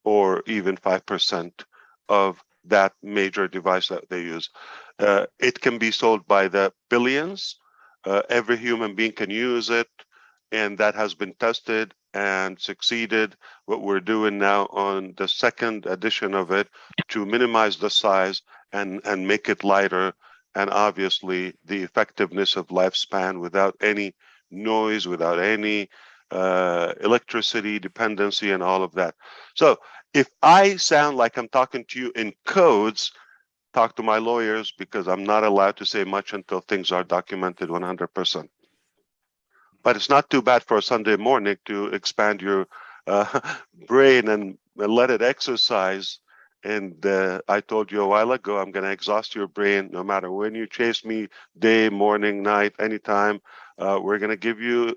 or even 5% of that major device that they use. It can be sold by the billions. Every human being can use it, and that has been tested and succeeded. What we're doing now on the second edition of it to minimize the size and make it lighter, and obviously the effectiveness of lifespan without any noise, without any electricity dependency and all of that. So if I sound like I'm talking to you in codes, talk to my lawyers, because I'm not allowed to say much until things are documented 100%. But it's not too bad for a Sunday morning to expand your brain and let it exercise. And I told you a while ago, I'm going to exhaust your brain no matter when you chase me, day, morning, night, anytime. We're going to give you,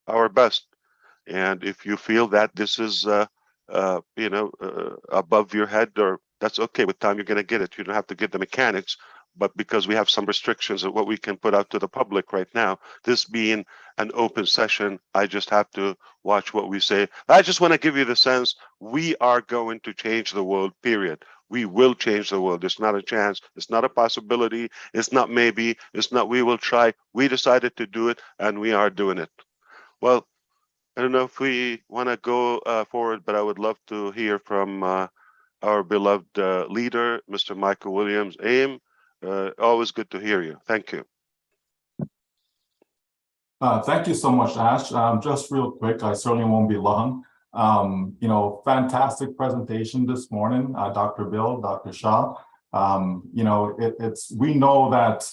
our best. And if you feel that this is, above your head, or that's okay, with time you're going to get it. You don't have to get the mechanics, but because we have some restrictions of what we can put out to the public right now, this being an open session, I just have to watch what we say. I just want to give you the sense we are going to change the world, period. We will change the world. It's not a chance. It's not a possibility. It's not maybe. It's not we will try. We decided to do it, and we are doing it. Well, I don't know if we want to go forward, but I would love to hear from our beloved leader, Mr. Michael Williams, AIM. Always good to hear you. Thank you. Thank you so much, Ash. Just real quick, I certainly won't be long. Fantastic presentation this morning, Dr. Bill, Dr. Shah. We know that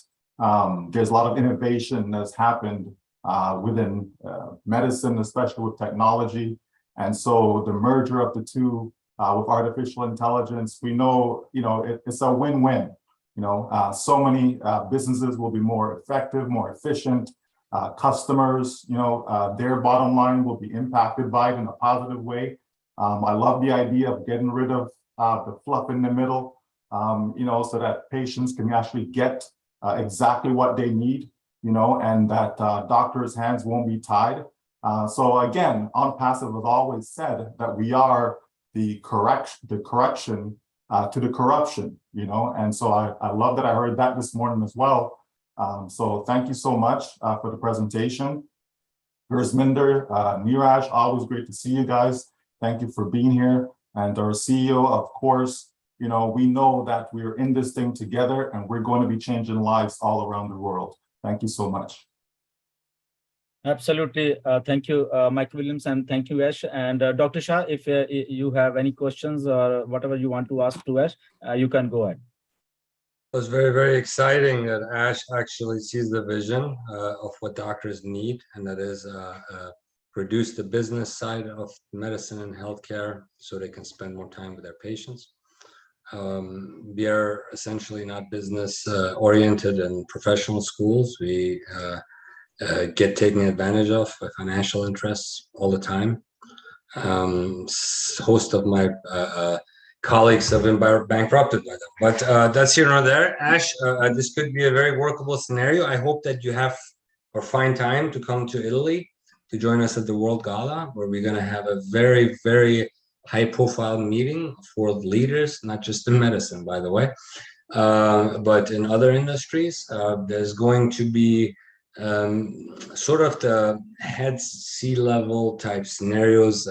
there's a lot of innovation that's happened within medicine, especially with technology. And so the merger of the two with artificial intelligence, we know, it's a win-win. So many businesses will be more effective, more efficient. Customers, their bottom line will be impacted by it in a positive way. I love the idea of getting rid of the fluff in the middle, so that patients can actually get exactly what they need, and that doctors' hands won't be tied. So again, OnPassive has always said that we are the correction to the corruption, and so I love that I heard that this morning as well. So thank you so much for the presentation. Gurminder, Neeraj, always great to see you guys. Thank you for being here. And our CEO, of course, we know that we're in this thing together, and we're going to be changing lives all around the world. Thank you so much. Absolutely. Thank you, Mike Williams, and thank you, Ash. And Dr. Shah, if you have any questions or whatever you want to ask to Ash, you can go ahead. It was very, very exciting that Ash actually sees the vision of what doctors need, and that is reduce the business side of medicine and healthcare so they can spend more time with their patients. We are essentially not business oriented in professional schools. We get taken advantage of by financial interests all the time. Host of my colleagues have been bankrupted by them, but that's here nor there. Ash, this could be a very workable scenario. I hope that you have or find time to come to Italy to join us at the World Gala, where we're going to have a very, very high-profile meeting for leaders, not just in medicine, by the way, but in other industries. There's going to be sort of the head C-level type scenarios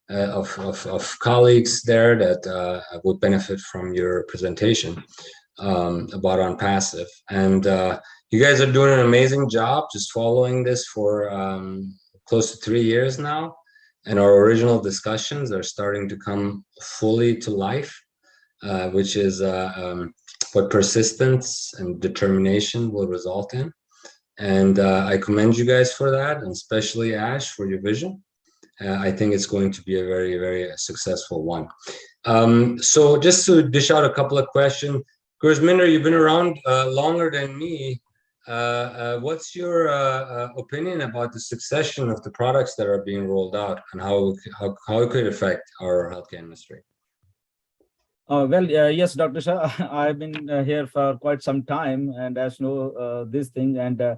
of colleagues there that would benefit from your presentation about OnPassive. And you guys are doing an amazing job just following this for close to 3 years now. And our original discussions are starting to come fully to life, which is what persistence and determination will result in. And I commend you guys for that, and especially Ash for your vision. I think it's going to be a very, very successful one. So just to dish out a couple of questions, Gurminder, you've been around longer than me. What's your opinion about the succession of the products that are being rolled out and how it could affect our healthcare industry? Yes, Dr. Shah, I've been here for quite some time, and as you know, this thing, and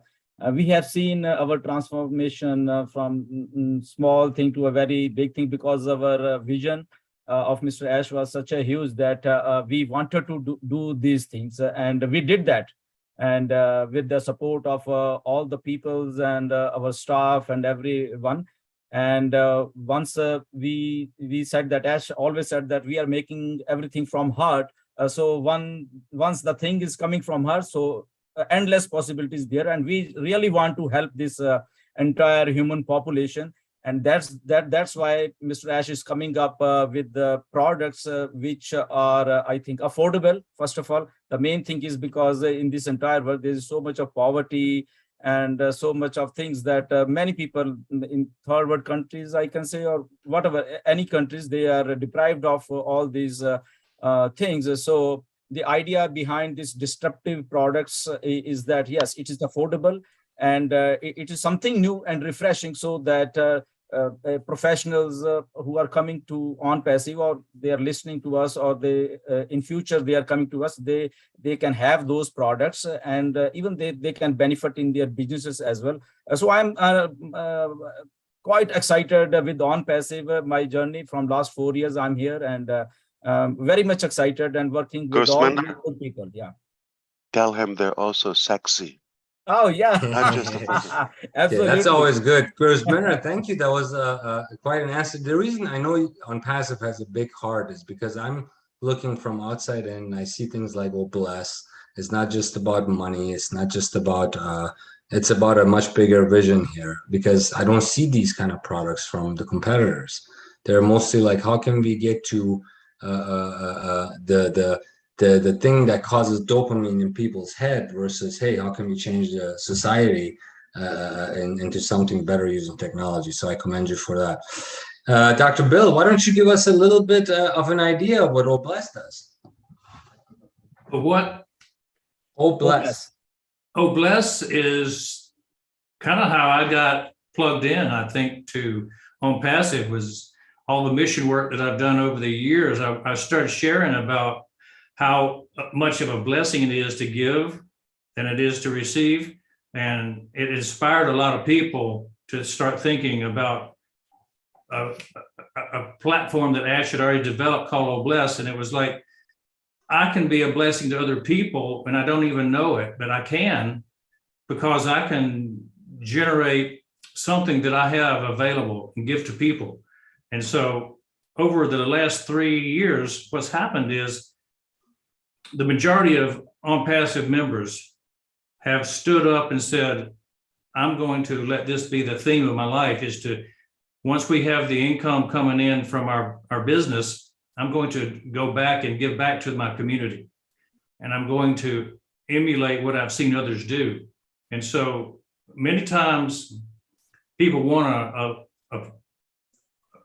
we have seen our transformation from small thing to a very big thing, because our vision of Mr. Ash was such a huge that we wanted to do these things, and we did that. And with the support of all the peoples and our staff and everyone. And once we said that, Ash always said that we are making everything from heart. So once the thing is coming from her, so endless possibilities there, and we really want to help this entire human population. And that's why Mr. Ash is coming up with the products which are, I think, affordable. First of all, the main thing is because in this entire world there is so much of poverty and so much of things that many people in third world countries, I can say, or whatever, any countries, they are deprived of all these things. So the idea behind these disruptive products is that, yes, it is affordable, and it is something new and refreshing, so that professionals who are coming to OnPassive, or they are listening to us, or they in future they are coming to us, they can have those products, and even they can benefit in their businesses as well. So I'm quite excited with OnPassive. My journey from last 4 years, I'm here, and very much excited and working with all the good people. Yeah. Tell him they're also sexy. Oh yeah, Not just absolutely. Yeah, that's always good. Gurminder, thank you. That was quite an answer. The reason I know OnPassive has a big heart is because I'm looking from outside in. I see things like, oh, bless. It's not just about money. It's not just about. It's about a much bigger vision here, because I don't see these kind of products from the competitors. They're mostly like, how can we get to the thing that causes dopamine in people's head versus, hey, how can we change the society into something better using technology? So I commend you for that. Dr. Bill, why don't you give us a little bit of an idea of what OBless does? What? OBless. OBless is kind of how I got plugged in, I think, to OnPassive, was all the mission work that I've done over the years. I started sharing about how much of a blessing it is to give than it is to receive. And it inspired a lot of people to start thinking about a platform that Ash had already developed called OBless. And it was like, I can be a blessing to other people, and I don't even know it, but I can, because I can generate something that I have available and give to people. And so over the last 3 years, what's happened is the majority of OnPassive members have stood up and said, I'm going to let this be the theme of my life, is to, once we have the income coming in from our business, I'm going to go back and give back to my community. And I'm going to emulate what I've seen others do. And so many times people want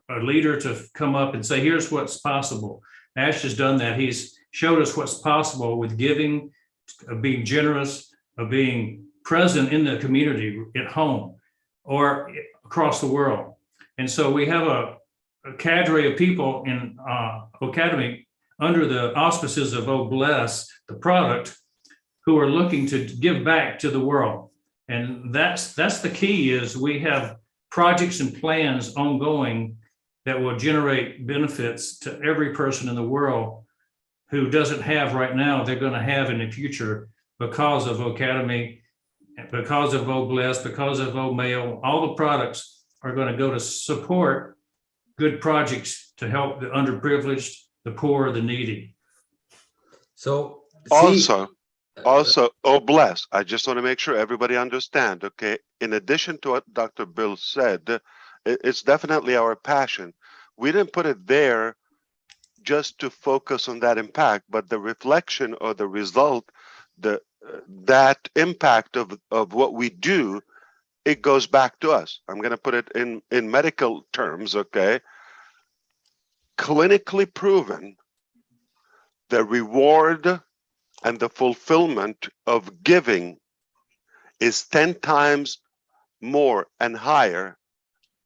a leader to come up and say, here's what's possible. Ash has done that. He's showed us what's possible with giving, of being generous, of being present in the community, at home, or across the world. And so we have a cadre of people in Academy under the auspices of OBless, the product, who are looking to give back to the world. And that's the key, is we have projects and plans ongoing that will generate benefits to every person in the world who doesn't have right now, they're going to have in the future, because of Academy, because of OBless, because of OMail. All the products are going to go to support good projects to help the underprivileged, the poor, the needy. So Also, oh bless, I just want to make sure everybody understand, okay? In addition to what Dr. Bill said, it's definitely our passion. We didn't put it there just to focus on that impact, but the reflection or the result, that impact of what we do, it goes back to us. I'm going to put it in medical terms, okay? Clinically proven, the reward and the fulfillment of giving is 10 times more and higher,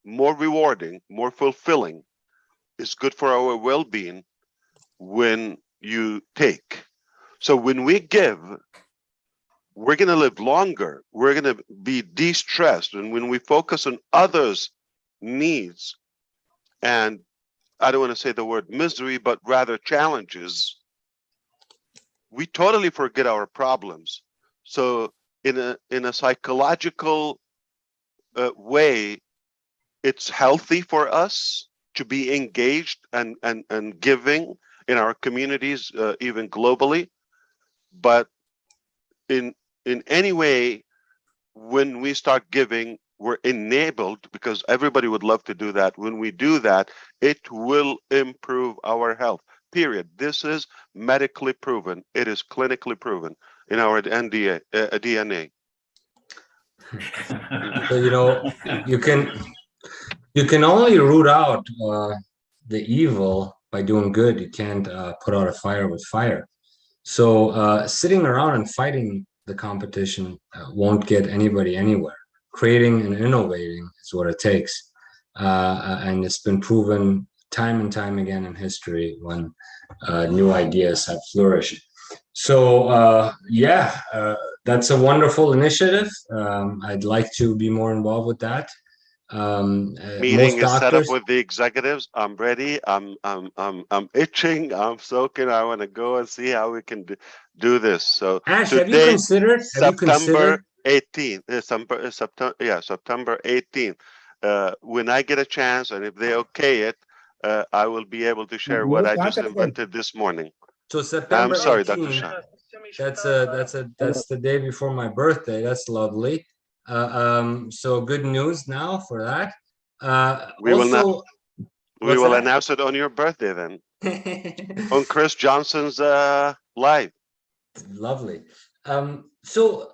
more rewarding, more fulfilling. It's good for our well-being when you take. So when we give, we're going to live longer. We're going to be de-stressed. And when we focus on others' needs, and I don't want to say the word misery, but rather challenges, we totally forget our problems. So in a psychological way, it's healthy for us to be engaged and giving in our communities, even globally. But in any way, when we start giving, we're enabled, because everybody would love to do that. When we do that, it will improve our health, period. This is medically proven. It is clinically proven in our DNA. So, you can only root out the evil by doing good. You can't put out a fire with fire. So sitting around and fighting the competition won't get anybody anywhere. Creating and innovating is what it takes. And it's been proven time and time again in history when new ideas have flourished. So that's a wonderful initiative. I'd like to be more involved with that. Meeting is set up with the executives. I'm ready. I'm itching. I'm soaking. I want to go and see how we can do this. So Ash, today, have you considered September 18th? September 18th. When I get a chance, and if they okay it, I will be able to share what I just invented this morning. So September I'm sorry, 18th, Dr. Shah. That's the day before my birthday. That's lovely. So good news now for that. We will announce it on your birthday then. On Chris Johnson's live. Lovely. So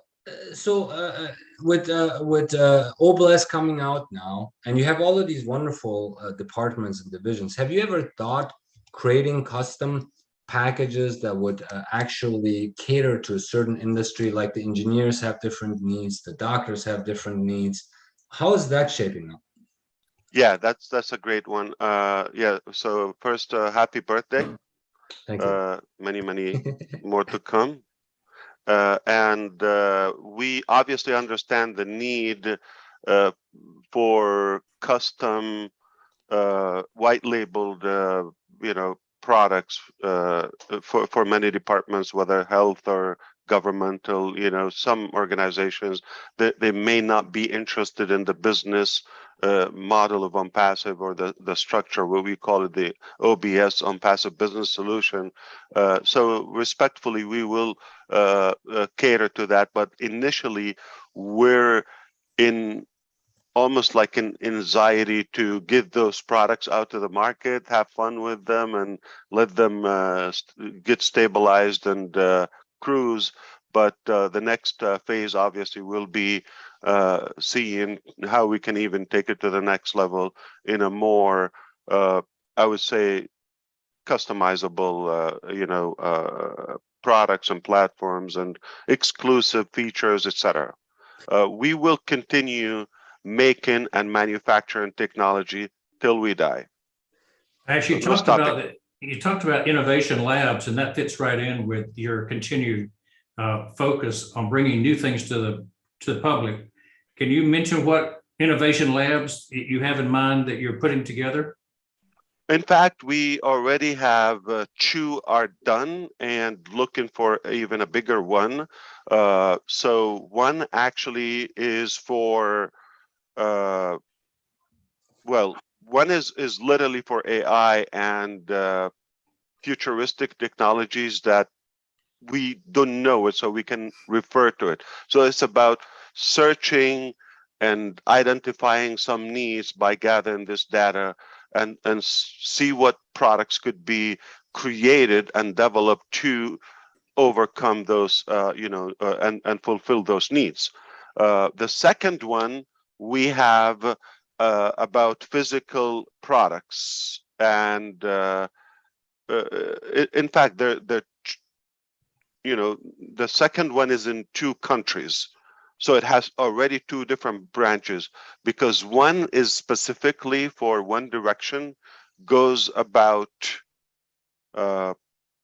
with OBLS coming out now, and you have all of these wonderful departments and divisions, have you ever thought creating custom packages that would actually cater to a certain industry? Like the engineers have different needs, the doctors have different needs. How is that shaping up? Yeah, that's a great one. Yeah, so first, happy birthday. Thank you. Many more to come. And we obviously understand the need for custom white labeled products for many departments, whether health or governmental. Some organizations that they may not be interested in the business model of OnPassive, or the structure, what we call it, the OBS, OnPassive Business Solution. So respectfully, we will cater to that, but initially we're in almost like an anxiety to get those products out to the market, have fun with them, and let them get stabilized and cruise. But the next phase obviously will be seeing how we can even take it to the next level in a more, I would say, customizable, products and platforms and exclusive features, etc. We will continue making and manufacturing technology till we die. Actually, you talked about innovation labs, and that fits right in with your continued focus on bringing new things to the public. Can you mention what innovation labs you have in mind that you're putting together? In fact, we already have two are done and looking for even a bigger one. So one actually is for, one one is literally for AI and futuristic technologies that we don't know it, so we can refer to it. So it's about searching and identifying some needs by gathering this data and see what products could be created and developed to overcome those, and fulfill those needs. The second one we have about physical products, and in fact, the second one is in two countries. So it has already two different branches, because one is specifically for one direction, goes about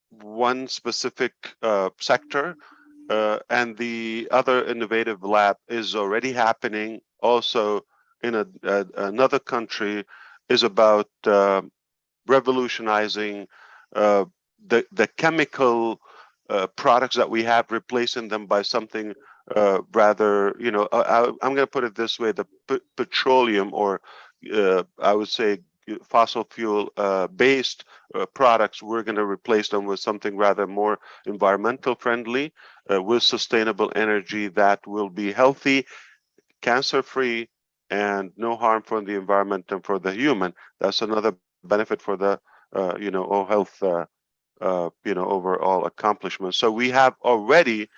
one specific sector, and the other innovative lab is already happening also in another country, is about revolutionizing the chemical products that we have, replacing them by something rather, I'm going to put it this way: the petroleum, or I would say fossil fuel based products, we're going to replace them with something rather more environmental friendly, with sustainable energy that will be healthy, cancer free, and no harm for the environment and for the human. That's another benefit for the all health overall accomplishment. So we have already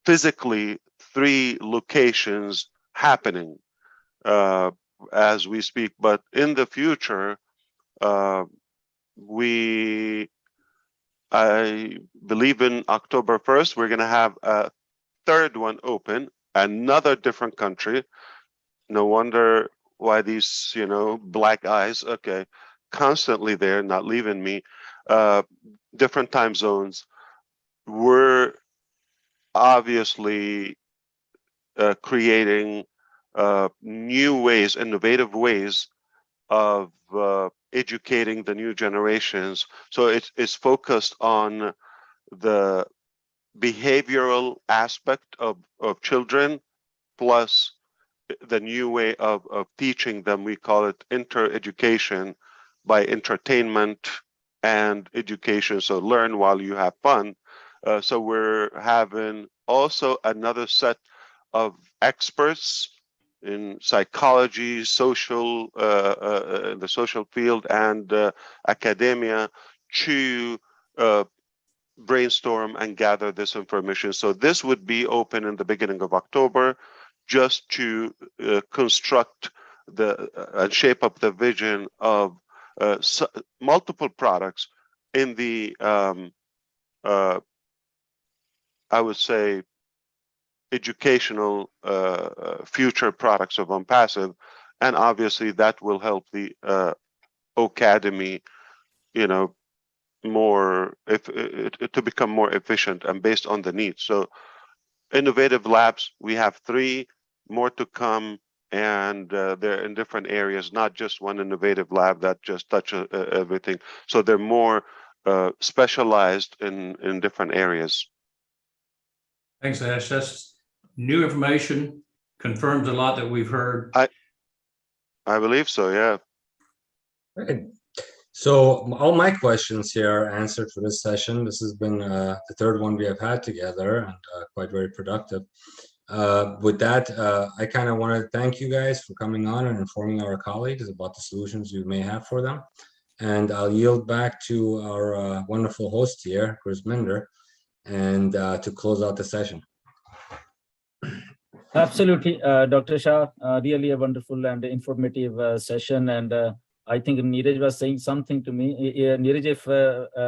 physically 3 locations happening as we speak, but in the future, I believe in October 1st, we're going to have a third one open, another different country. No wonder why these, black eyes, okay, constantly there, not leaving me. Different time zones. We're obviously creating new ways, innovative ways of educating the new generations. So it's focused on the behavioral aspect of children, plus the new way of teaching them. We call it inter-education, by entertainment and education. So learn while you have fun. So we're having also another set of experts in psychology, social, the social field, and academia to brainstorm and gather this information. So this would be open in the beginning of October, just to construct and shape up the vision of multiple products in the, I would say, educational future products of OnPassive, and obviously that will help the Academy, more to become more efficient and based on the needs. So innovative labs, we have 3 more to come, and they're in different areas, not just one innovative lab that just touches everything. So they're more specialized in different areas. Thanks, Ash. That's new information, confirms a lot that we've heard. I believe so, yeah. Great. So all my questions here are answered for this session. This has been the third one we have had together, and quite very productive. With that, I kind of want to thank you guys for coming on and informing our colleagues about the solutions you may have for them. And I'll yield back to our wonderful host here, Grisminder, and to close out the session. Absolutely, Dr. Shah, really a wonderful and informative session. And I think Neeraj was saying something to me. Neeraj, if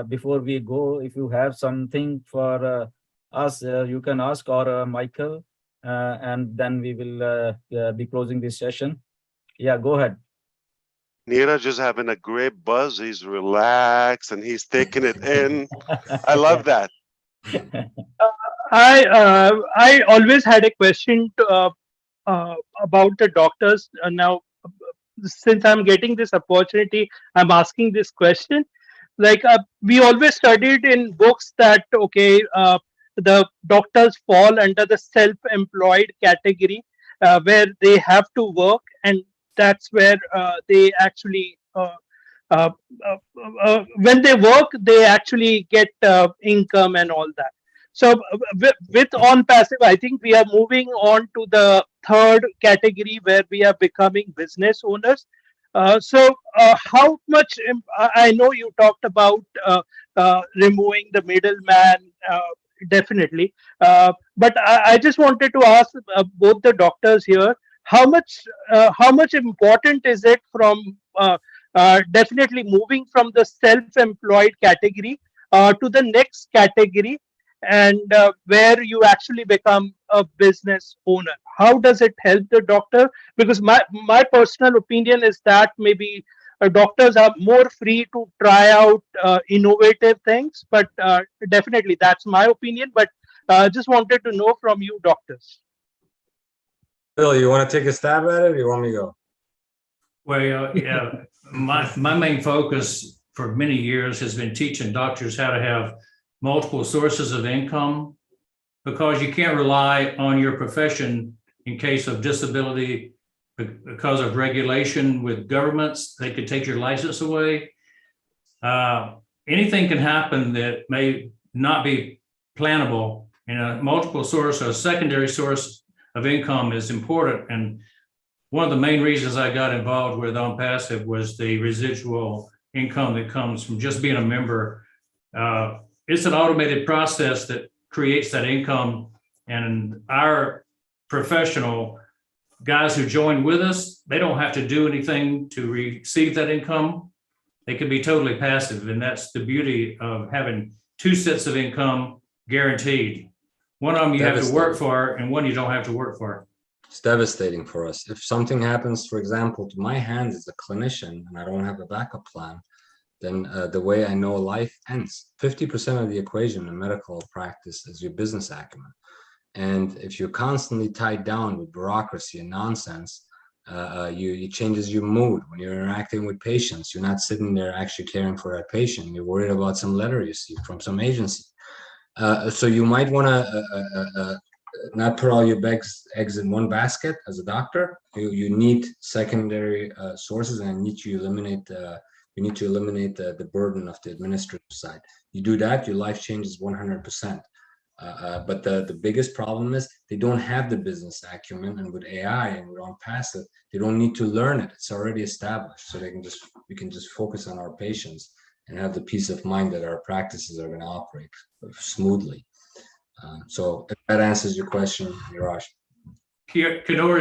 before we go, if you have something for us, you can ask, or Michael, and then we will be closing this session. Yeah, go ahead. Neeraj is having a great buzz. He's relaxed and he's taking it in. I love that. I always had a question about the doctors. Now, since I'm getting this opportunity, I'm asking this question. Like we always studied in books that the doctors fall under the self-employed category, where they have to work, and that's where they actually when they work, they actually get income and all that. So with on passive, I think we are moving on to the third category where we are becoming business owners. How much? I know you talked about removing the middleman, definitely. But I just wanted to ask both the doctors here, how much important is it from definitely moving from the self-employed category to the next category, and where you actually become a business owner? How does it help the doctor? Because my personal opinion is that maybe doctors are more free to try out innovative things, but definitely that's my opinion. But just wanted to know from you, doctors. Bill, you want to take a stab at it, or you want me to go? Well, yeah, my main focus for many years has been teaching doctors how to have multiple sources of income, because you can't rely on your profession in case of disability because of regulation with governments. They could take your license away. Anything can happen that may not be plannable, and a multiple source or a secondary source of income is important. And one of the main reasons I got involved with On Passive was the residual income that comes from just being a member. It's an automated process that creates that income, and our professional guys who join with us, they don't have to do anything to receive that income. They can be totally passive, and that's the beauty of having two sets of income guaranteed. One of them you have to work for, and one you don't have to work for. It's devastating for us. If something happens, for example, to my hands as a clinician, and I don't have a backup plan, then the way I know life ends. 50% of the equation in medical practice is your business acumen. And if you're constantly tied down with bureaucracy and nonsense, it changes your mood. When you're interacting with patients, you're not sitting there actually caring for that patient. You're worried about some letter you see from some agency. So you might want to not put all your eggs in one basket as a doctor. You need secondary sources, and you need to eliminate the burden of the administrative side. You do that, your life changes 100%. But the biggest problem is they don't have the business acumen, and with AI and with On Passive, they don't need to learn it. It's already established, so we can just focus on our patients and have the peace of mind that our practices are going to operate smoothly. So if that answers your question, Niraj. Kador,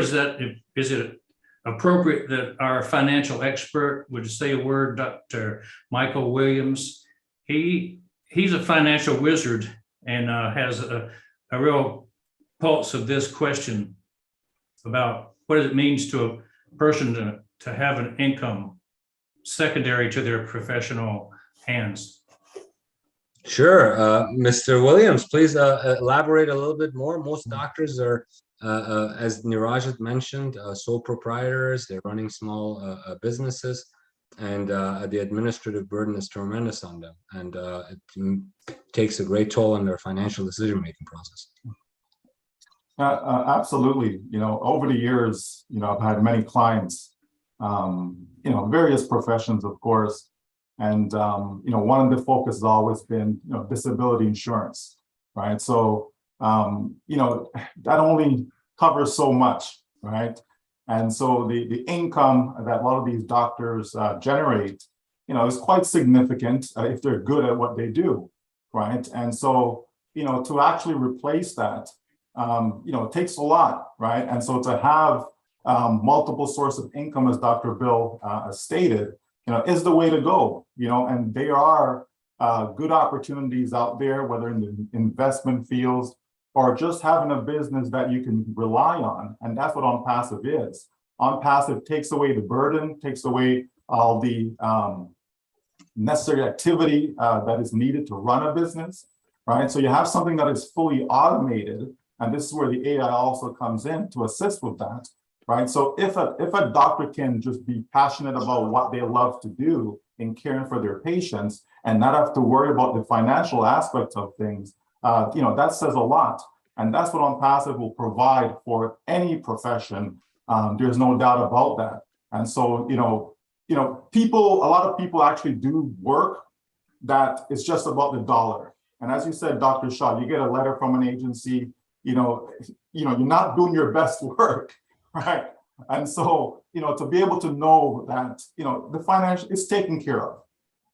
is it appropriate that our financial expert would say a word, Dr. Michael Williams? He's a financial wizard and has a real pulse of this question about what it means to a person to have an income secondary to their professional hands. Sure. Mr. Williams, please elaborate a little bit more. Most doctors are, as Niraj had mentioned, sole proprietors. They're running small businesses, and the administrative burden is tremendous on them, and it takes a great toll on their financial decision-making process. Absolutely. Over the years, I've had many clients, various professions, of course. And, one of the focus has always been, disability insurance, right? So, that only covers so much, right? And so the income that a lot of these doctors generate, is quite significant if they're good at what they do, right? And so, to actually replace that, it takes a lot, right? And so to have multiple sources of income, as Dr. Bill stated, is the way to go, and there are good opportunities out there, whether in the investment fields or just having a business that you can rely on. And that's what On Passive is. On Passive takes away the burden, takes away all the necessary activity that is needed to run a business, right? So you have something that is fully automated, and this is where the AI also comes in to assist with that. Right. So if a doctor can just be passionate about what they love to do in caring for their patients and not have to worry about the financial aspects of things, that says a lot. And that's what On Passive will provide for any profession. There's no doubt about that. And so, people, a lot of people actually do work that is just about the dollar. And as you said, Dr. Shaw, you get a letter from an agency, you're not doing your best work, right? And so, to be able to know that, the financial is taken care of.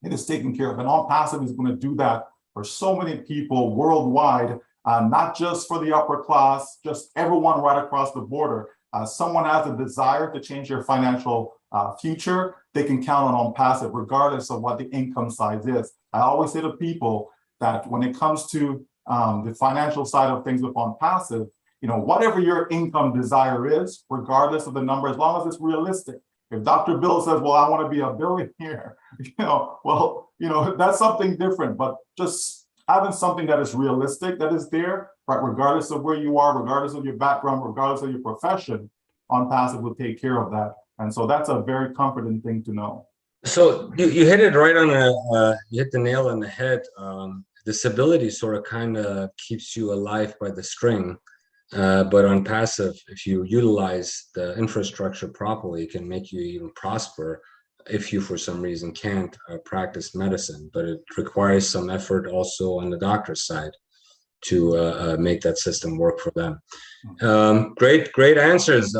It is taken care of. And On Passive is going to do that for so many people worldwide, not just for the upper class, just everyone right across the border. Someone has a desire to change their financial future, they can count on Passive, regardless of what the income size is. I always say to people that when it comes to the financial side of things with On Passive, whatever your income desire is, regardless of the number, as long as it's realistic. If Dr. Bill says, well, I want to be a billionaire, that's something different, but just having something that is realistic, that is there, right, regardless of where you are, regardless of your background, regardless of your profession, On Passive will take care of that. And so that's a very comforting thing to know. So you hit it right on you hit the nail on the head. Disability sort of kind of keeps you alive by the string. But On Passive, if you utilize the infrastructure properly, it can make you even prosper if you, for some reason, can't practice medicine. But it requires some effort also on the doctor's side to make that system work for them. Great answers.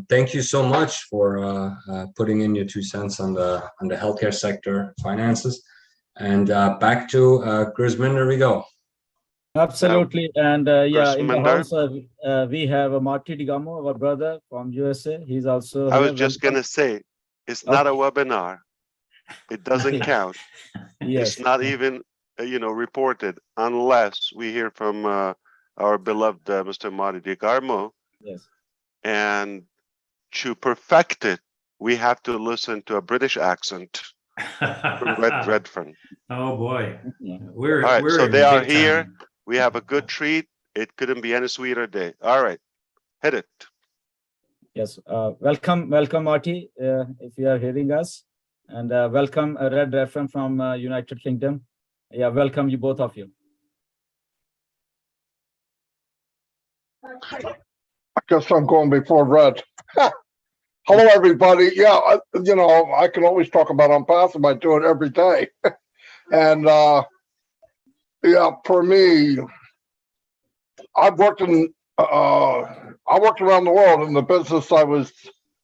Thank you so much for putting in your 2 cents on the healthcare sector finances. And back to Grisminder we go. Absolutely. And yeah, in the Grisminder. house, we have Marty Digamo, our brother from USA. He's also I was here. just going to say, it's not a webinar. It doesn't count. Yes. It's not even, reported unless we hear from our beloved Mr. Marty Digamo. Yes. And to perfect it, we have to listen to a British accent from Redfern. Oh boy. Yeah. We're All right, we're so in they are big here. time. We have a good treat. It couldn't be any sweeter day. All right, hit it. Yes. Welcome, Marty, if you are hearing us. And welcome, Red Redfern from United Kingdom. Yeah, welcome you, both of you. I guess I'm going before Red. Hello, everybody. Yeah, I can always talk about On Passive. I do it every day. And yeah, for me, I worked around the world in the business I was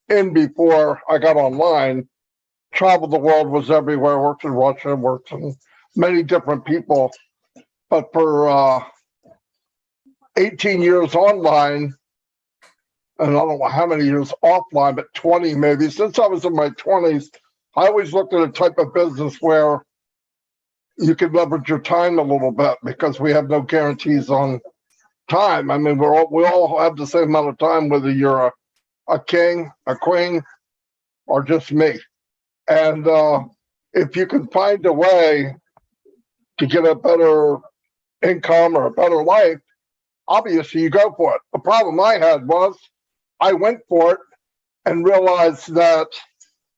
in before I got online. Traveled the world, was everywhere, worked in Russia, worked in many different people. But for 18 years online, and I don't know how many years offline, but 20 maybe, since I was in my 20s, I always looked at a type of business where you can leverage your time a little bit because we have no guarantees on time. I mean, we all have the same amount of time, whether you're a king, a queen, or just me. And if you can find a way to get a better income or a better life, obviously you go for it. The problem I had was I went for it and realized that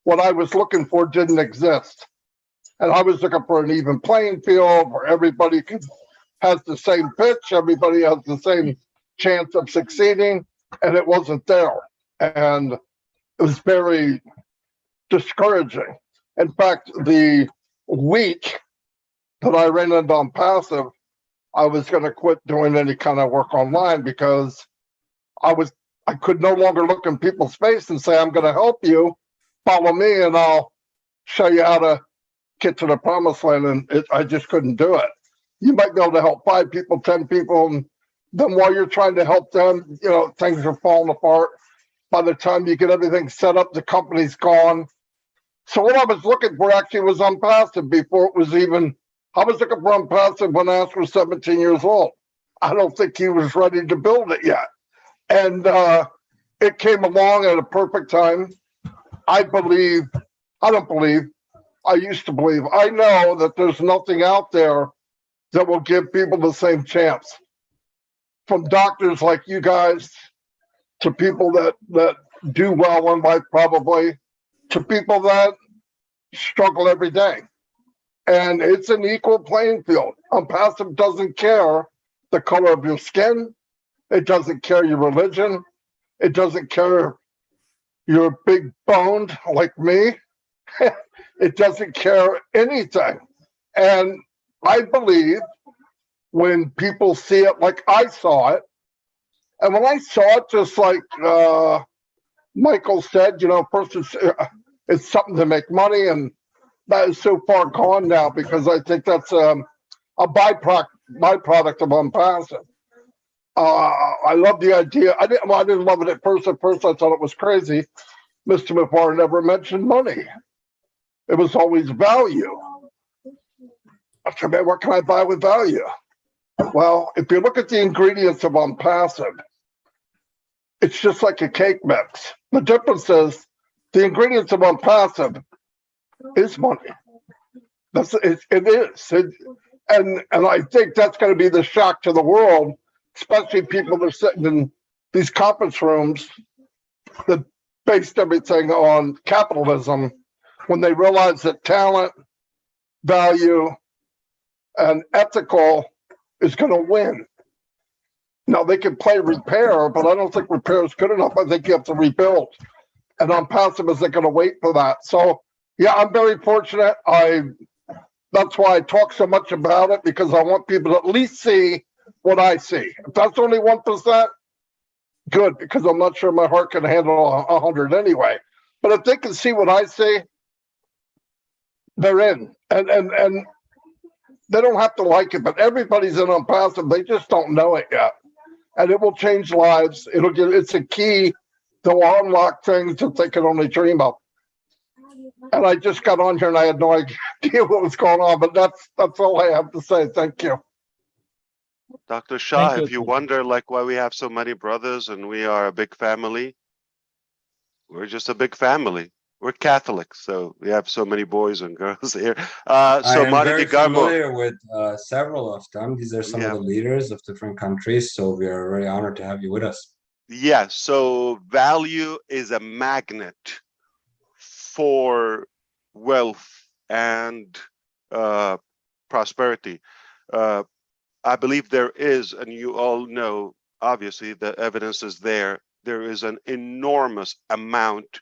what I was looking for didn't exist. And I was looking for an even playing field where everybody has the same pitch, everybody has the same chance of succeeding, and it wasn't there. And it was very discouraging. In fact, the week that I ran into On Passive, I was going to quit doing any kind of work online because I could no longer look in people's face and say, I'm going to help you, follow me, and I'll show you how to get to the promised land. And I just couldn't do it. You might be able to help 5 people, 10 people, and then while you're trying to help them, things are falling apart. By the time you get everything set up, the company's gone. So what I was looking for actually was On Passive before it was even, I was looking for On Passive when Ash was 17 years old. I don't think he was ready to build it yet. And it came along at a perfect time. I used to believe, I know that there's nothing out there that will give people the same chance. From doctors like you guys, to people that do well in life probably, to people that struggle every day. And it's an equal playing field. On Passive doesn't care the color of your skin. It doesn't care your religion. It doesn't care you're big boned like me, it doesn't care anything. And I believe when people see it like I saw it, and when I saw it, just like Michael said, first it's something to make money, and that is so far gone now because I think that's a byproduct of unpassive. I love the idea. I didn't love it at first. At first, I thought it was crazy. Mr. Mufareh never mentioned money. It was always value. I said, man, what can I buy with value? Well, if you look at the ingredients of unpassive, it's just like a cake mix. The difference is the ingredients of unpassive is money. It is. And I think that's going to be the shock to the world, especially people that are sitting in these conference rooms that based everything on capitalism, when they realize that talent, value, and ethical is going to win. Now, they can play repair, but I don't think repair is good enough. I think you have to rebuild. And unpassive isn't going to wait for that. So, yeah, I'm very fortunate. That's why I talk so much about it, because I want people to at least see what I see. If that's only 1%, good, because I'm not sure my heart can handle 100 anyway. But if they can see what I see, they're in. And they don't have to like it, but everybody's in unpassive. They just don't know it yet. And it will change lives. It's a key to unlock things that they can only dream of. And I just got on here and I had no idea what was going on, but that's all I have to say. Thank you. Dr. Shah, Thank if you you. wonder like why we have so many brothers and we are a big family, we're just a big family. We're Catholics, so we have so many boys and girls here. I So am Marty very DeGarmo, familiar with several of them. These are some Yeah. of the leaders of different countries, so we are very honored to have you with us. yeah, so value is a magnet for wealth and prosperity. I believe there is, and you all know, obviously the evidence is there. There is an enormous amount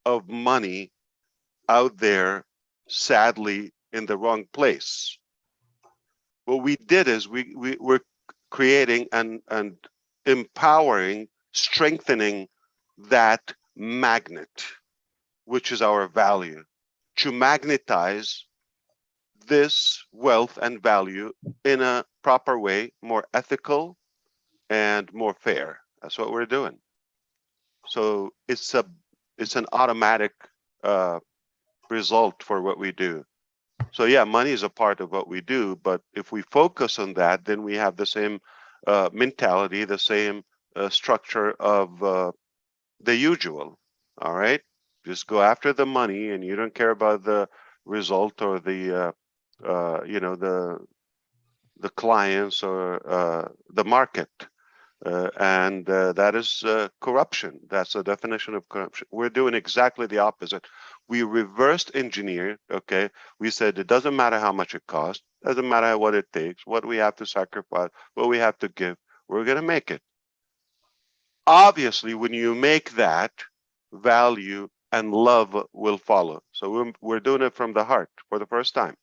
of money out there, sadly, in the wrong place. What we did is we were creating and empowering, strengthening that magnet, which is our value, to magnetize this wealth and value in a proper way, more ethical and more fair. That's what we're doing. So it's an automatic result for what we do. So yeah, money is a part of what we do, but if we focus on that, then we have the same mentality, the same structure of the usual. All right, just go after the money, and you don't care about the result or the the clients or the market. And that is corruption. That's the definition of corruption. We're doing exactly the opposite. We reversed engineered, okay? We said it doesn't matter how much it costs, doesn't matter what it takes, what we have to sacrifice, what we have to give, we're going to make it. Obviously, when you make that, value and love will follow. So we're doing it from the heart for the first time.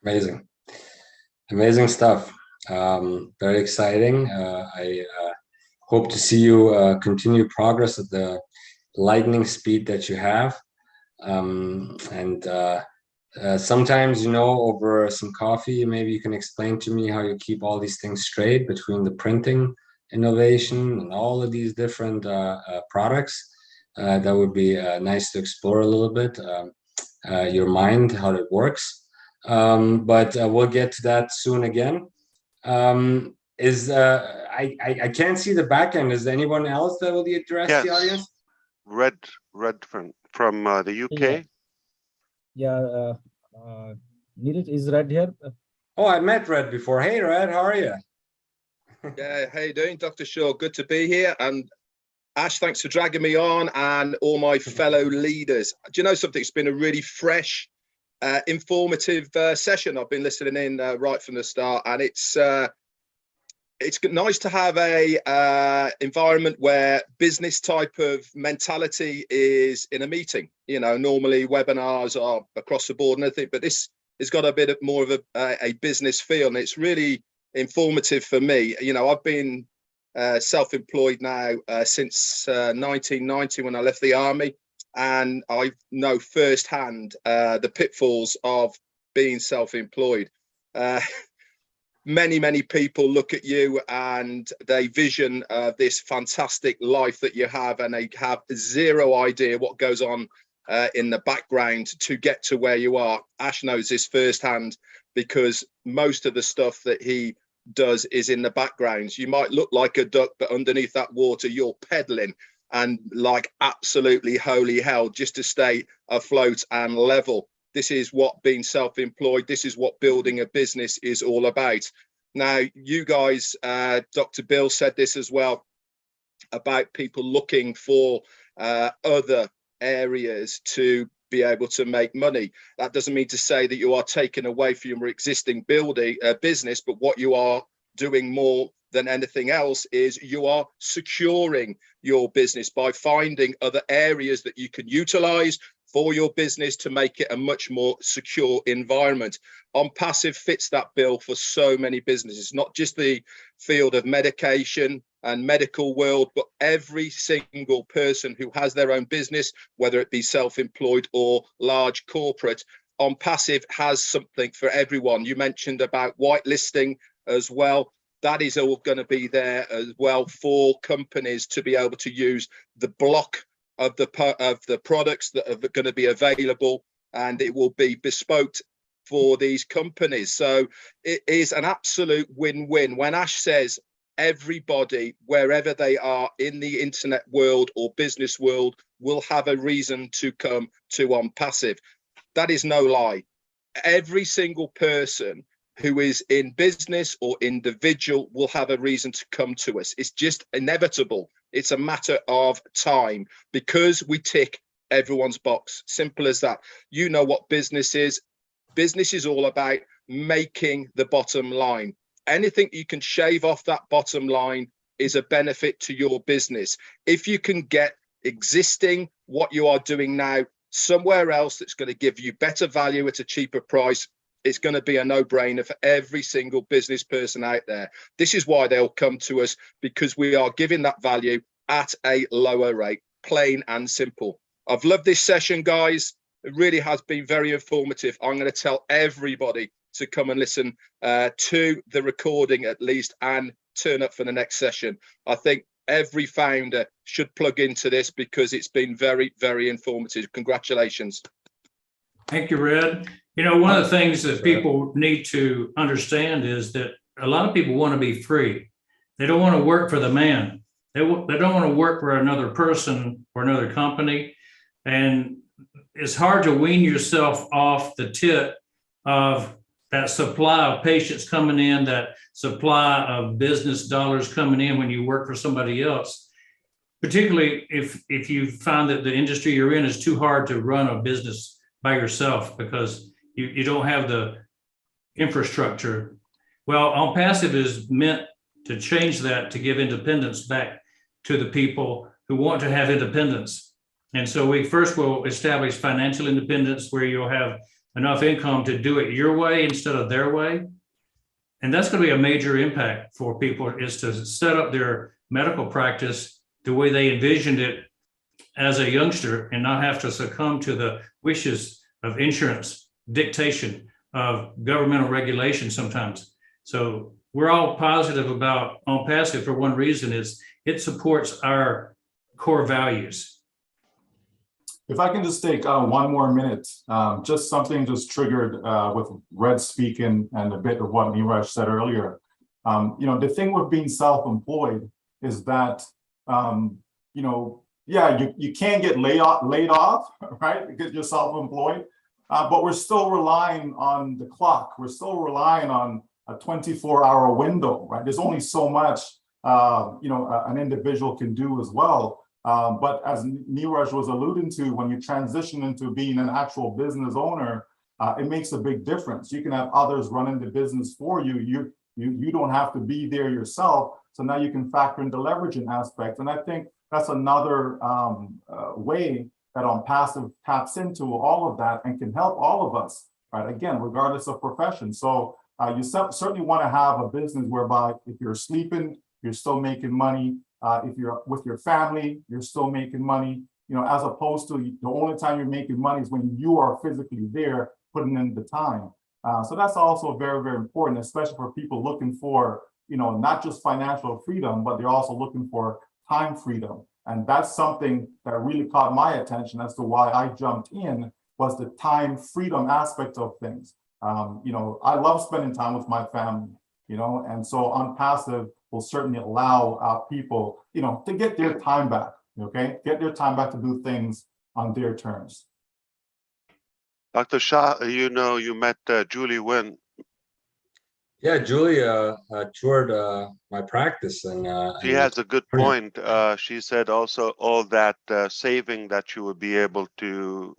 Amazing. Amazing stuff. Very exciting. I hope to see you continue progress at the lightning speed that you have. Sometimes, over some coffee, maybe you can explain to me how you keep all these things straight between the printing innovation and all of these different products. That would be nice to explore a little bit, your mind, how it works. But we'll get to that soon again. I can't see the back end. Is there anyone else that will address the audience? Red from the UK. Yeah, Neeraj, is Red here? Oh, I met Red before. Hey, Red, how are you? Yeah, how you doing, Dr. Shaw? Good to be here. And Ash, thanks for dragging me on, and all my fellow leaders. Do you know something? It's been a really fresh, informative session. I've been listening in right from the start, and it's it's nice to have a environment where business type of mentality is in a meeting. You know, normally webinars are across the board and everything, but this has got a bit more of a business feel, and it's really informative for me. You know, I've been self-employed now since 1990 when I left the army, and I know firsthand the pitfalls of being self-employed. Many people look at you and they vision this fantastic life that you have, and they have zero idea what goes on in the background to get to where you are. Ash knows this firsthand because most of the stuff that he does is in the background. You might look like a duck, but underneath that water you're pedaling and like absolutely holy hell just to stay afloat and level. This is what being self-employed, this is what building a business is all about. Now, you guys, Dr. Bill said this as well, about people looking for other areas to be able to make money. That doesn't mean to say that you are taking away from your existing building business, but what you are doing more than anything else is you are securing your business by finding other areas that you can utilize for your business to make it a much more secure environment. On Passive fits that bill for so many businesses, not just the field of medication and medical world, but every single person who has their own business, whether it be self-employed or large corporate. On Passive has something for everyone. You mentioned about whitelisting as well. That is all going to be there as well for companies to be able to use the block of the products that are going to be available, and it will be bespoke for these companies. So it is an absolute win-win. When Ash says everybody, wherever they are in the internet world or business world, will have a reason to come to On Passive, that is no lie. Every single person who is in business or individual will have a reason to come to us. It's just inevitable. It's a matter of time because we tick everyone's box. Simple as that. You know what business is. Business is all about making the bottom line. Anything you can shave off that bottom line is a benefit to your business. If you can get existing what you are doing now somewhere else that's going to give you better value at a cheaper price, it's going to be a no-brainer for every single business person out there. This is why they'll come to us, because we are giving that value at a lower rate, plain and simple. I've loved this session, guys. It really has been very informative. I'm going to tell everybody to come and listen to the recording at least and turn up for the next session. I think every founder should plug into this because it's been very, very informative. Congratulations. Thank you, Red. You know, one of the things that people need to understand is that a lot of people want to be free. They don't want to work for the man. They don't want to work for another person or another company. And it's hard to wean yourself off the tit of that supply of patients coming in, that supply of business dollars coming in when you work for somebody else. Particularly if you find that the industry you're in is too hard to run a business by yourself because you don't have the infrastructure. Well, On Passive is meant to change that, to give independence back to the people who want to have independence. And so we first will establish financial independence where you'll have enough income to do it your way instead of their way. And that's going to be a major impact for people, is to set up their medical practice the way they envisioned it as a youngster and not have to succumb to the wishes of insurance dictation, of governmental regulation sometimes. So we're all positive about On Passive for one reason, is it supports our core values. If I can just take 1 more minute, just something just triggered with Red speaking and a bit of what Neeraj said earlier. You know, the thing with being self-employed is that, you know, yeah, you can't get laid off, right? Because you're self-employed, but we're still relying on the clock. We're still relying on a 24-hour window, right? There's only so much, you know, an individual can do as well. But as Neeraj was alluding to, when you transition into being an actual business owner, it makes a big difference. You can have others running the business for you. You don't have to be there yourself. So now you can factor in the leveraging aspect. And I think that's another way that OnPassive taps into all of that and can help all of us, right? Again, regardless of profession. So you certainly want to have a business whereby if you're sleeping, you're still making money. If you're with your family, you're still making money. You know, as opposed to the only time you're making money is when you are physically there putting in the time. So that's also very, very important, especially for people looking for, you know, not just financial freedom, but they're also looking for time freedom. And that's something that really caught my attention as to why I jumped in, was the time freedom aspect of things. You know, I love spending time with my family, you know, and so OnPassive will certainly allow people, you know, to get their time back, okay? Get their time back to do things on their terms. Dr. Shah, you know, you met Julie Nguyen. Yeah, Julie toured my practice, and She has a good point. She said also all that saving that you would be able to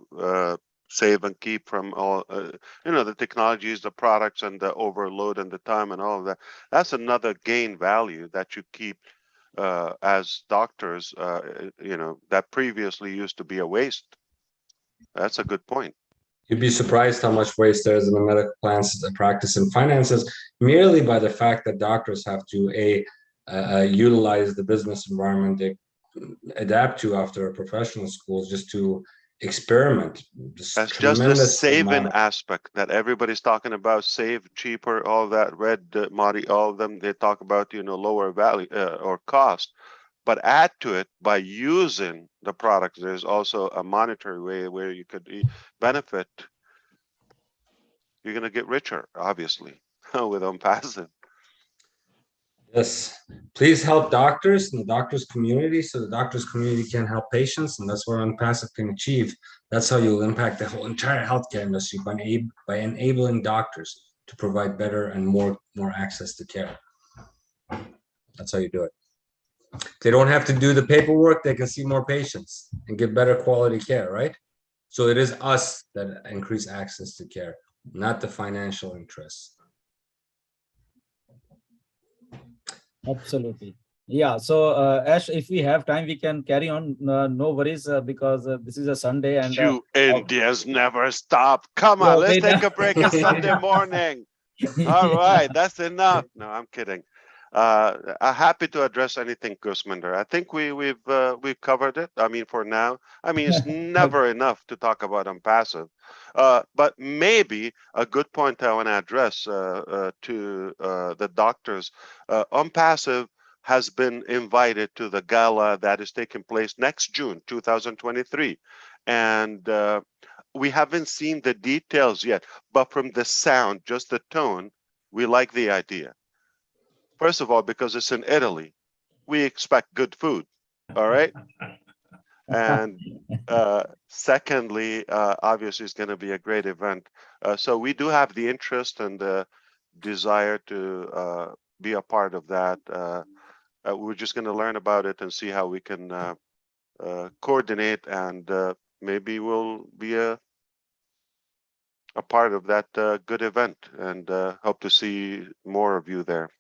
save and keep from all, you know, the technologies, the products, and the overload and the time and all of that. That's another gain value that you keep as doctors, you know, that previously used to be a waste. That's a good point. you'd be surprised how much waste there is in the medical plans, practice, and finances, merely by the fact that doctors have to utilize the business environment they adapt to after professional schools just to experiment. That's just the saving aspect that everybody's talking about, save cheaper, all that. Red, Marty, all of them, they talk about, you know, lower value or cost. But add to it by using the product, there's also a monetary way where you could benefit. You're going to get richer, obviously, with OnPassive. Yes, please help doctors and the doctors community so the doctors community can help patients, and that's what OnPassive can achieve. That's how you'll impact the whole entire healthcare industry, by enabling doctors to provide better and more access to care. That's how you do it. They don't have to do the paperwork, they can see more patients and get better quality care, right? So it is us that increase access to care, not the financial interests. Absolutely. Yeah. So, Ash, if we have time, we can carry on. No worries, because this is a Sunday and you Indians never stop. Come on, let's take a break. It's Sunday morning. All right, that's enough. No, I'm kidding. I'm happy to address anything, Gusminder. I think we've covered it. I mean, for now. I mean, it's never enough to talk about OnPassive. But maybe a good point I want to address to the doctors. OnPassive has been invited to the gala that is taking place next June 2023, and we haven't seen the details yet. But from the sound, just the tone, we like the idea. First of all, because it's in Italy, we expect good food. All right. And secondly, obviously, it's going to be a great event. So we do have the interest and the desire to be a part of that. We're just going to learn about it and see how we can coordinate, and maybe we'll be a part of that good event, and hope to see more of you there.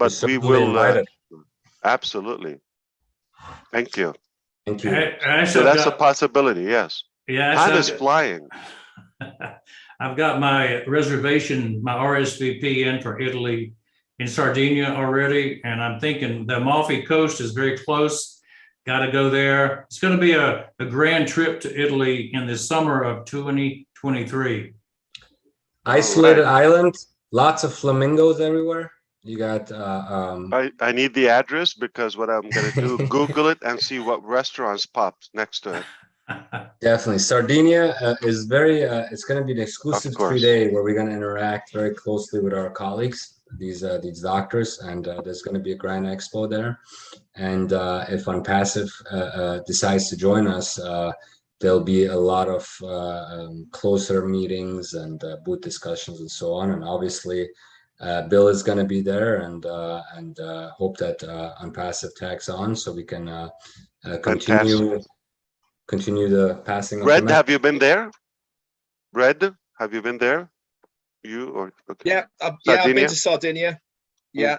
But we will absolutely. Thank you. Thank you. So that's a possibility. Yes. Yeah. Time is flying. I've got my reservation, my RSVP in for Italy in Sardinia already. And I'm thinking the Amalfi Coast is very close. Got to go there. It's going to be a grand trip to Italy in the summer of 2023. Isolated island, lots of flamingos everywhere. You got I need the address, because what I'm going to do, Google it and see what restaurants pop next to it. Definitely. Sardinia is very, it's going to be an exclusive 3-day where we're going to interact very closely with our colleagues, these doctors, and there's going to be a grand expo there. And if OnPassive decides to join us, there'll be a lot of closer meetings and booth discussions and so on. And obviously, Bill is going to be there, and hope that OnPassive tags on so we can continue the passing of Red, have you been there? Red, have you been there? You or okay. Yeah, I've Sardinia? been to Sardinia. Yeah,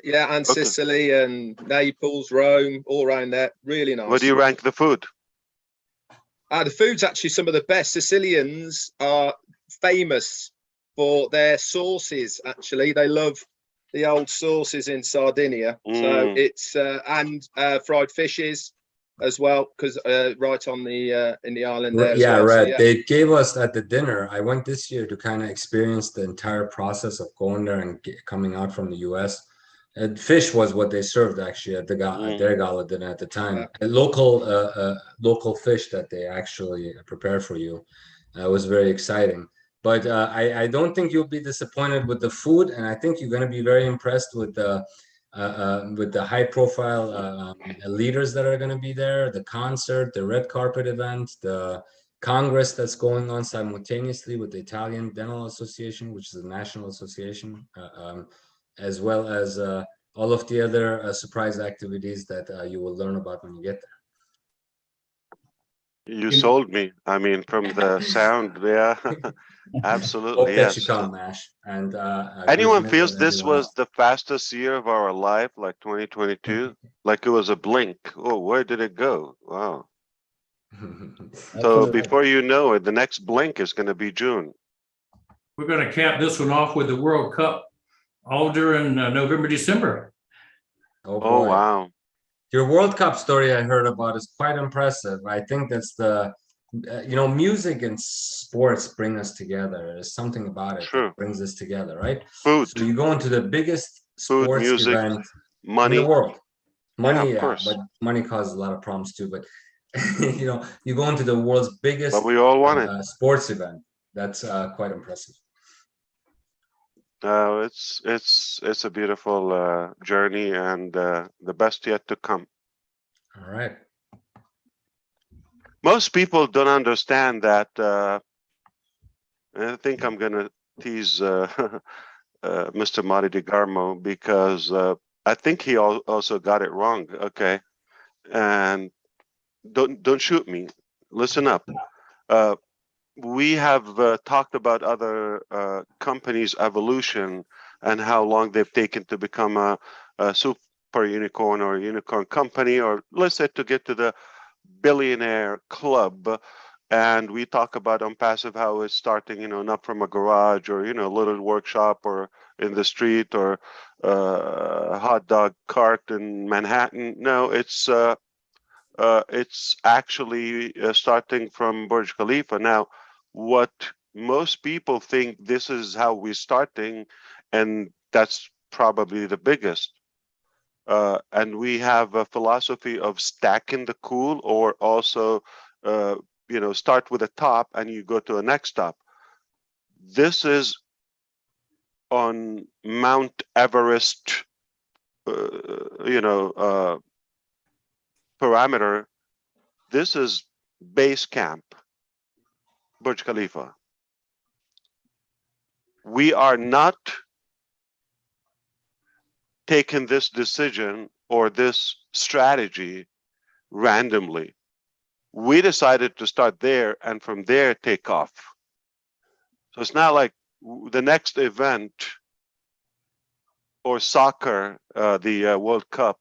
yeah, and Okay. Sicily and Naples, Rome, all around there. Really nice. What do you rank the food? The food's actually some of the best. Sicilians are famous for their sauces. Actually, they love the old sauces in Sardinia. So it's and fried fishes as well, because right on the in the island there as Yeah, well. right. So, yeah. They gave us at the dinner. I went this year to kind of experience the entire process of going there and coming out from the US. And fish was what they served actually at the their gala dinner at the time. A local fish that they actually prepare for you. Was very exciting. But I don't think you'll be disappointed with the food, and I think you're going to be very impressed with the high profile leaders that are going to be there, the concert, the red carpet event, the Congress that's going on simultaneously with the Italian Dental Association, which is a national association, as well as all of the other surprise activities that you will learn about when you get there. You sold me. I mean, from the sound, yeah, absolutely, Hope that you yes. come, Mash. And Anyone Grisman feels and this everyone was else. the fastest year of our life, like 2022? Like it was a blink. Oh, where did it go? Wow. So Absolutely. before you know it, the next blink is going to be June. We're going to cap this one off with the World Cup all during November, December. Oh Oh, boy. wow. Your World Cup story I heard about is quite impressive. I think that's music and sports bring us together. There's something about it True. that brings us together, right? Food, So you go into the biggest food, sports music, event in the money. world. Yeah, Money, of yeah, course. but money causes a lot of problems too. But you go into the world's biggest But we all want it. sports event. That's quite impressive. It's a beautiful journey and the best yet to come. All right. Most people don't understand that. I think I'm going to tease Mr. Marty DeGarmo because I think he also got it wrong. Okay, and don't shoot me. Listen up. We have talked about other companies' evolution and how long they've taken to become a super unicorn or a unicorn company, or let's say to get to the billionaire club. And we talk about on passive how it's starting, not from a garage or a little workshop or in the street or a hot dog cart in Manhattan. No, it's actually starting from Burj Khalifa. Now, what most people think this is how we're starting, and that's probably the biggest. And we have a philosophy of stacking the cool, or also, start with a top and you go to the next top. This is on Mount Everest, parameter. This is base camp, Burj Khalifa. We are not taking this decision or this strategy randomly. We decided to start there and from there take off. So it's not like the next event or soccer, the World Cup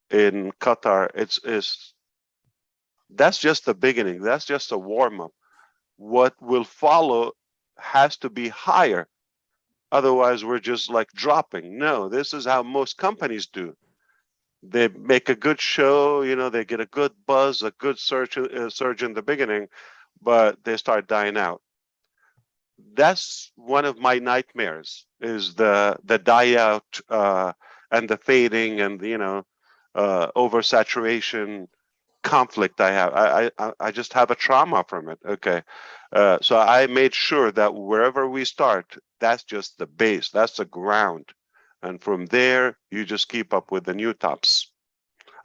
in Qatar. That's just the beginning. That's just a warm up. What will follow has to be higher. Otherwise, we're just like dropping. No, this is how most companies do. They make a good show, they get a good buzz, a good surge in the beginning, but they start dying out. That's one of my nightmares, is the die out and the fading and oversaturation conflict I have. I just have a trauma from it. Okay, so I made sure that wherever we start, that's just the base, that's the ground, and from there you just keep up with the new tops.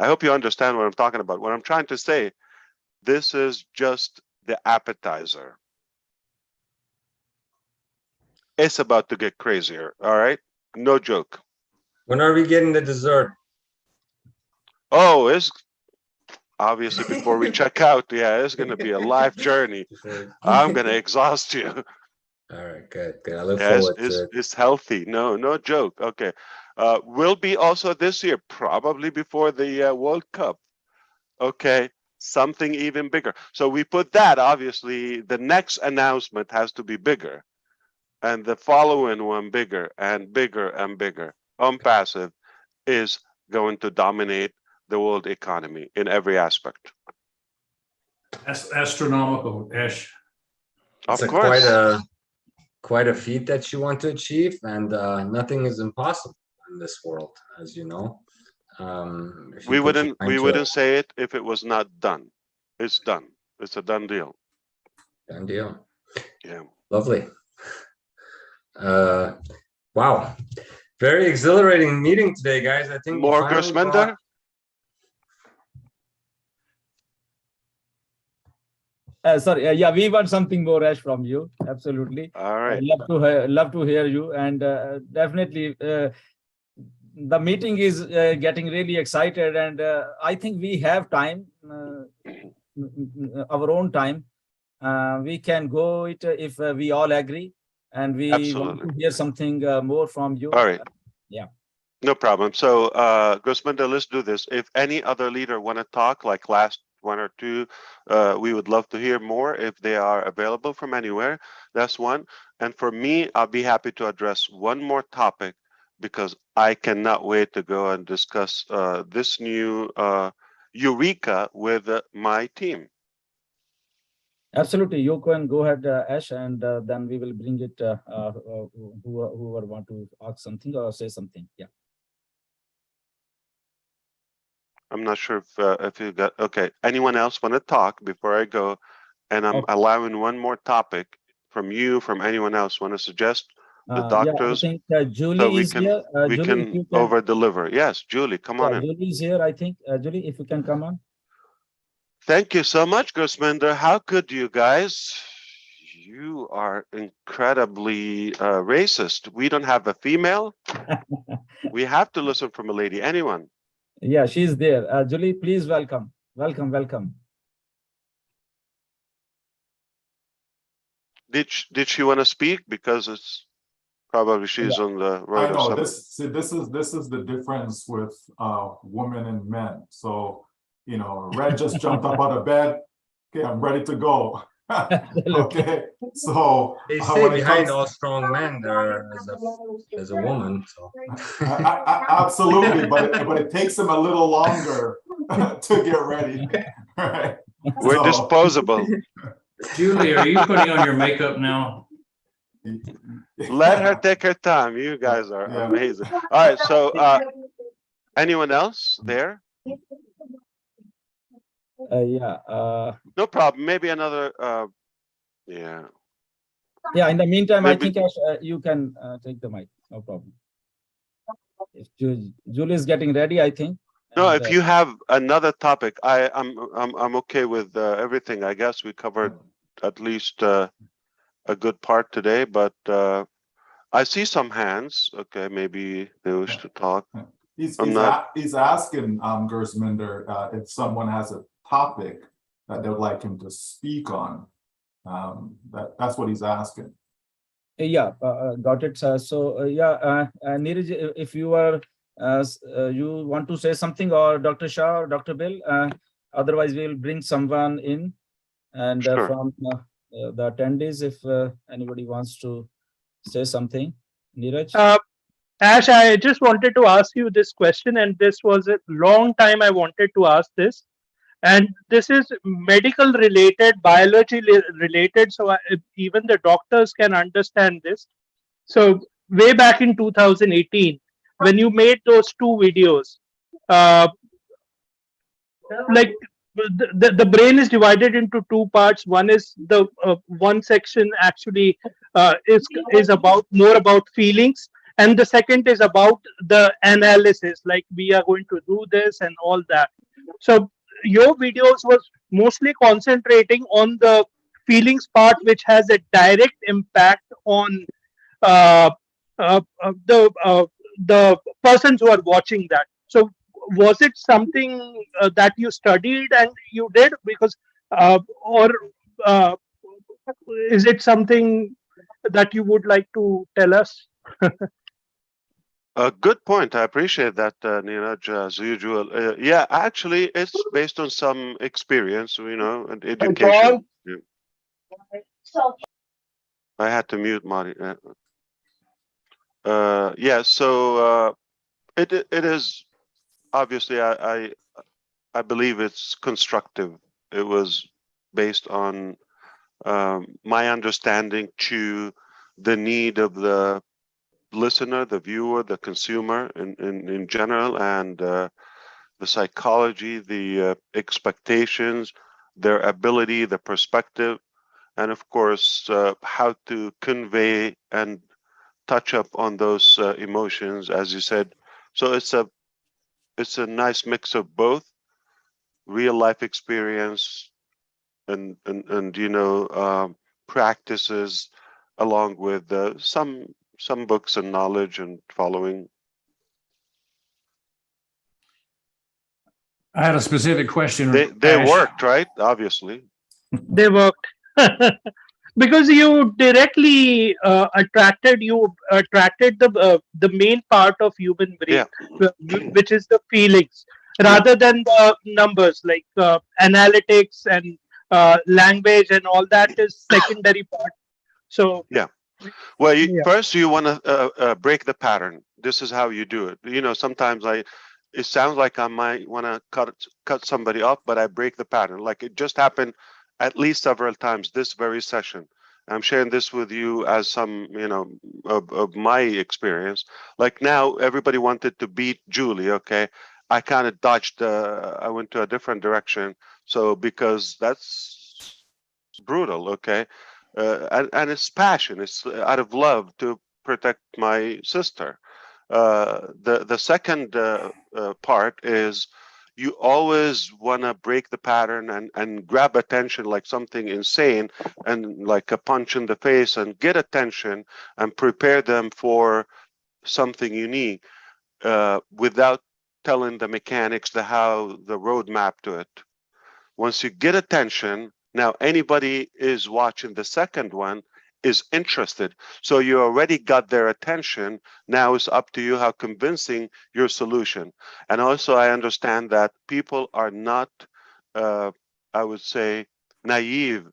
I hope you understand what I'm talking about. What I'm trying to say, this is just the appetizer. It's about to get crazier. All right, no joke. When are we getting the dessert? Oh, it's obviously before we check out. Yeah, it's going to be a life journey. I'm going to exhaust you. All right, good, good. I look Yes, forward to it. is healthy. No, no joke. Okay. Will be also this year, probably before the World Cup. Okay. Something even bigger. So we put that, obviously, the next announcement has to be bigger, and the following one bigger and bigger and bigger. Passive is going to dominate the world economy in every aspect. That's astronomical, Ash. Of It's course. quite a feat that you want to achieve, and nothing is impossible in this world, as you know. If you We put your wouldn't mind we to wouldn't say it if it was not done. It's done. It's a done deal. done deal. Yeah. Lovely. Wow. Very exhilarating meeting today, guys. I think we More finally Gusminder? brought- Sorry, yeah, we want something more, Ash, from you. Absolutely. All right. Love to hear you, and definitely the meeting is getting really excited, and I think we have time, our own time. We can go it if we all agree, and we want Absolutely. to hear something more from you. All right. Yeah. No problem. So, Gusminder, let's do this. If any other leader want to talk, like last one or two, we would love to hear more if they are available from anywhere. That's one. And for me, I'll be happy to address one more topic because I cannot wait to go and discuss this new Eureka with my team. Absolutely, you can go ahead, Ash, and then we will bring it. Whoever want to ask something or say something. Yeah. I'm not sure if you got okay. Anyone else want to talk before I go? And I'm Okay. allowing one more topic from you, from anyone else want to suggest the Yeah, I doctors, think so Julie we is can here. we Julie, if can you can. over deliver. Yes, Julie, come on in. Julie is here. I think Julie, if you can come on. Thank you so much, Gusminder. How could you guys? You are incredibly racist. We don't have a female. We have to listen from a lady. Anyone? Yeah, she's there. Julie, please welcome. Welcome. Did she want to speak? Because it's probably she's on the road I or know something. this is the difference with women and men. So Red just jumped up out of bed. Okay, I'm ready to go. Okay, so They say when it behind comes, all strong men there is a woman. So absolutely, but it takes them a little longer to get ready. Right. We're So- disposable. Julie, are you putting on your makeup now? Let her take her time. You guys are Yeah. amazing. All right, so anyone else there? Yeah. No problem. Maybe another. Yeah. Yeah. In the meantime, I Maybe- think Ash, you can take the mic. No problem. If Julie is getting ready, I think. No, And, if you have another topic, I'm okay with everything. I guess we covered at least a good part today, but I see some hands. Okay, maybe they wish to talk. He's asking Gersminder if someone has a topic that they would like him to speak on. That's what he's asking. yeah, got it. Neeraj, if you are you want to say something, or Dr. Shah or Dr. Bill, otherwise we will bring someone in, and Sure. from the attendees, if anybody wants to say something. Neeraj? Ash, I just wanted to ask you this question, and this was a long time I wanted to ask this. And this is medical related, biology related, so even the doctors can understand this. So way back in 2018, when you made those two videos, like the brain is divided into two parts. One is the one section actually is about more about feelings, and the second is about the analysis, like we are going to do this and all that. So your videos was mostly concentrating on the feelings part, which has a direct impact on uh, the persons who are watching that. So was it something that you studied and you did, because or uh, is it something that you would like to tell us? A good point. I appreciate that, Neeraj, as usual. Yeah, actually, it's based on some experience, and education. John? Yeah. I had to mute Marty. Yeah, so it is obviously I believe it's constructive. It was based on my understanding to the need of the listener, the viewer, the consumer in general, and the psychology, the expectations, their ability, the perspective, and of course, how to convey and touch up on those emotions, as you said. So it's a nice mix of both real life experience and practices along with some books and knowledge and following. I had a specific question. They Ash. worked, right? Obviously. They worked. Because you directly attracted the main part of human brain, Yeah. which is the feelings, rather than the numbers like analytics and language and all that is secondary part. So Yeah. Well, yeah. first you want to break the pattern. This is how you do it. Sometimes it sounds like I might want to cut somebody off, but I break the pattern. Like it just happened at least several times this very session. I'm sharing this with you as some, of my experience. Like now, everybody wanted to beat Julie. Okay, I kind of dodged. I went to a different direction. So because that's brutal. Okay, and it's passion. It's out of love to protect my sister. The second part is you always want to break the pattern and grab attention like something insane and like a punch in the face and get attention and prepare them for something unique without telling the mechanics, the roadmap to it. Once you get attention, now anybody is watching the second one is interested. So you already got their attention. Now it's up to you how convincing your solution. And also I understand that people are not, I would say, naive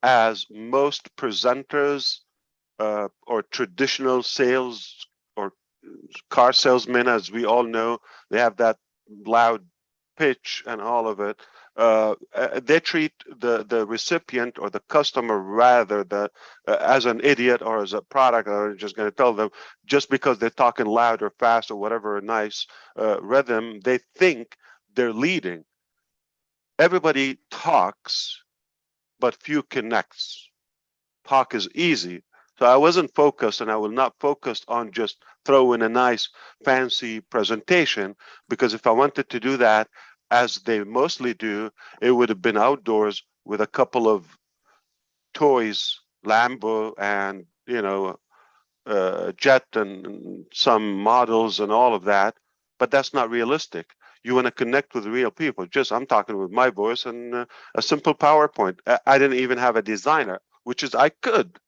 as most presenters or traditional sales or car salesmen, as we all know, they have that loud pitch and all of it. They treat the recipient or the customer rather as an idiot or as a product, or just going to tell them just because they're talking loud or fast or whatever nice rhythm, they think they're leading. Everybody talks, but few connects. Talk is easy. So I wasn't focused, and I will not focus on just throwing a nice fancy presentation, because if I wanted to do that, as they mostly do, it would have been outdoors with a couple of toys, Lambo and, jet and some models and all of that. But that's not realistic. You want to connect with real people. I'm talking with my voice and a simple PowerPoint. I didn't even have a designer, which is I could.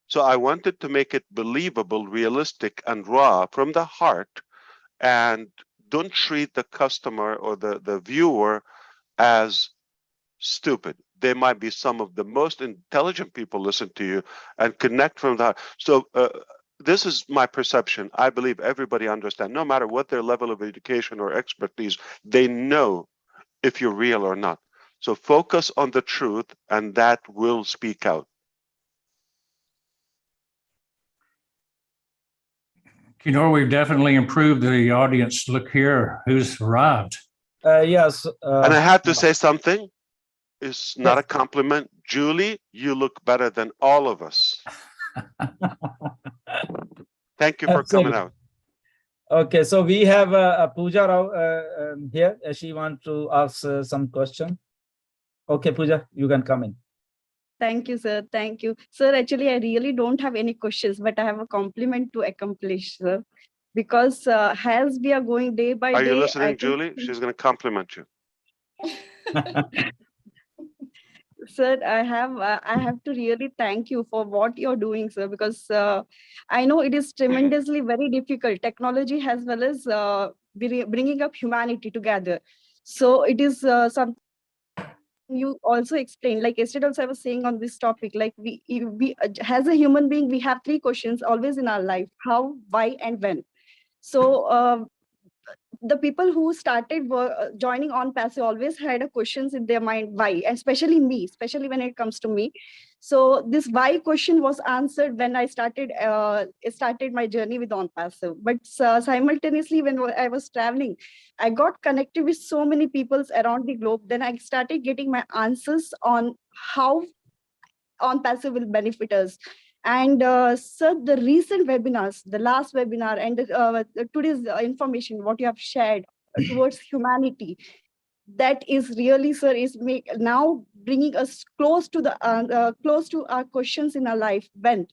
So I wanted to make it believable, realistic, and raw from the heart, and don't treat the customer or the viewer as stupid. They might be some of the most intelligent people listen to you and connect from that. So this is my perception. I believe everybody understands, no matter what their level of education or expertise, they know if you're real or not. So focus on the truth, and that will speak out. Kinor, we've definitely improved the audience. Look here, who's arrived. Yes. And I have to say something. It's not Yes. a compliment. Julie, you look better than all of us. Thank you for coming out. Okay, so we have Pooja Rao here. She wants to ask some question. Okay, Pooja, you can come in. Thank you, sir. Thank you. Sir, actually, I really don't have any questions, but I have a compliment to accomplish, sir. Because as we are going day by day. Are you listening, Julie? She's going to compliment you. sir, I have to really thank you for what you're doing, sir, because I know it is tremendously very difficult. Technology as well as bringing up humanity together. So it is something you also explained. Like yesterday, also I was saying on this topic, like we as a human being, we have three questions always in our life: how, why, and when. So the people who started joining on passive always had a questions in their mind why, and especially me, especially when it comes to me. So this why question was answered when I started my journey with on passive. But simultaneously, when I was traveling, I got connected with so many people around the globe. Then I started getting my answers on how on passive will benefit us. And sir, the recent webinars, the last webinar, and today's information, what you have shared towards humanity, that is really, sir, is now bringing us close to the close to our questions in our life. When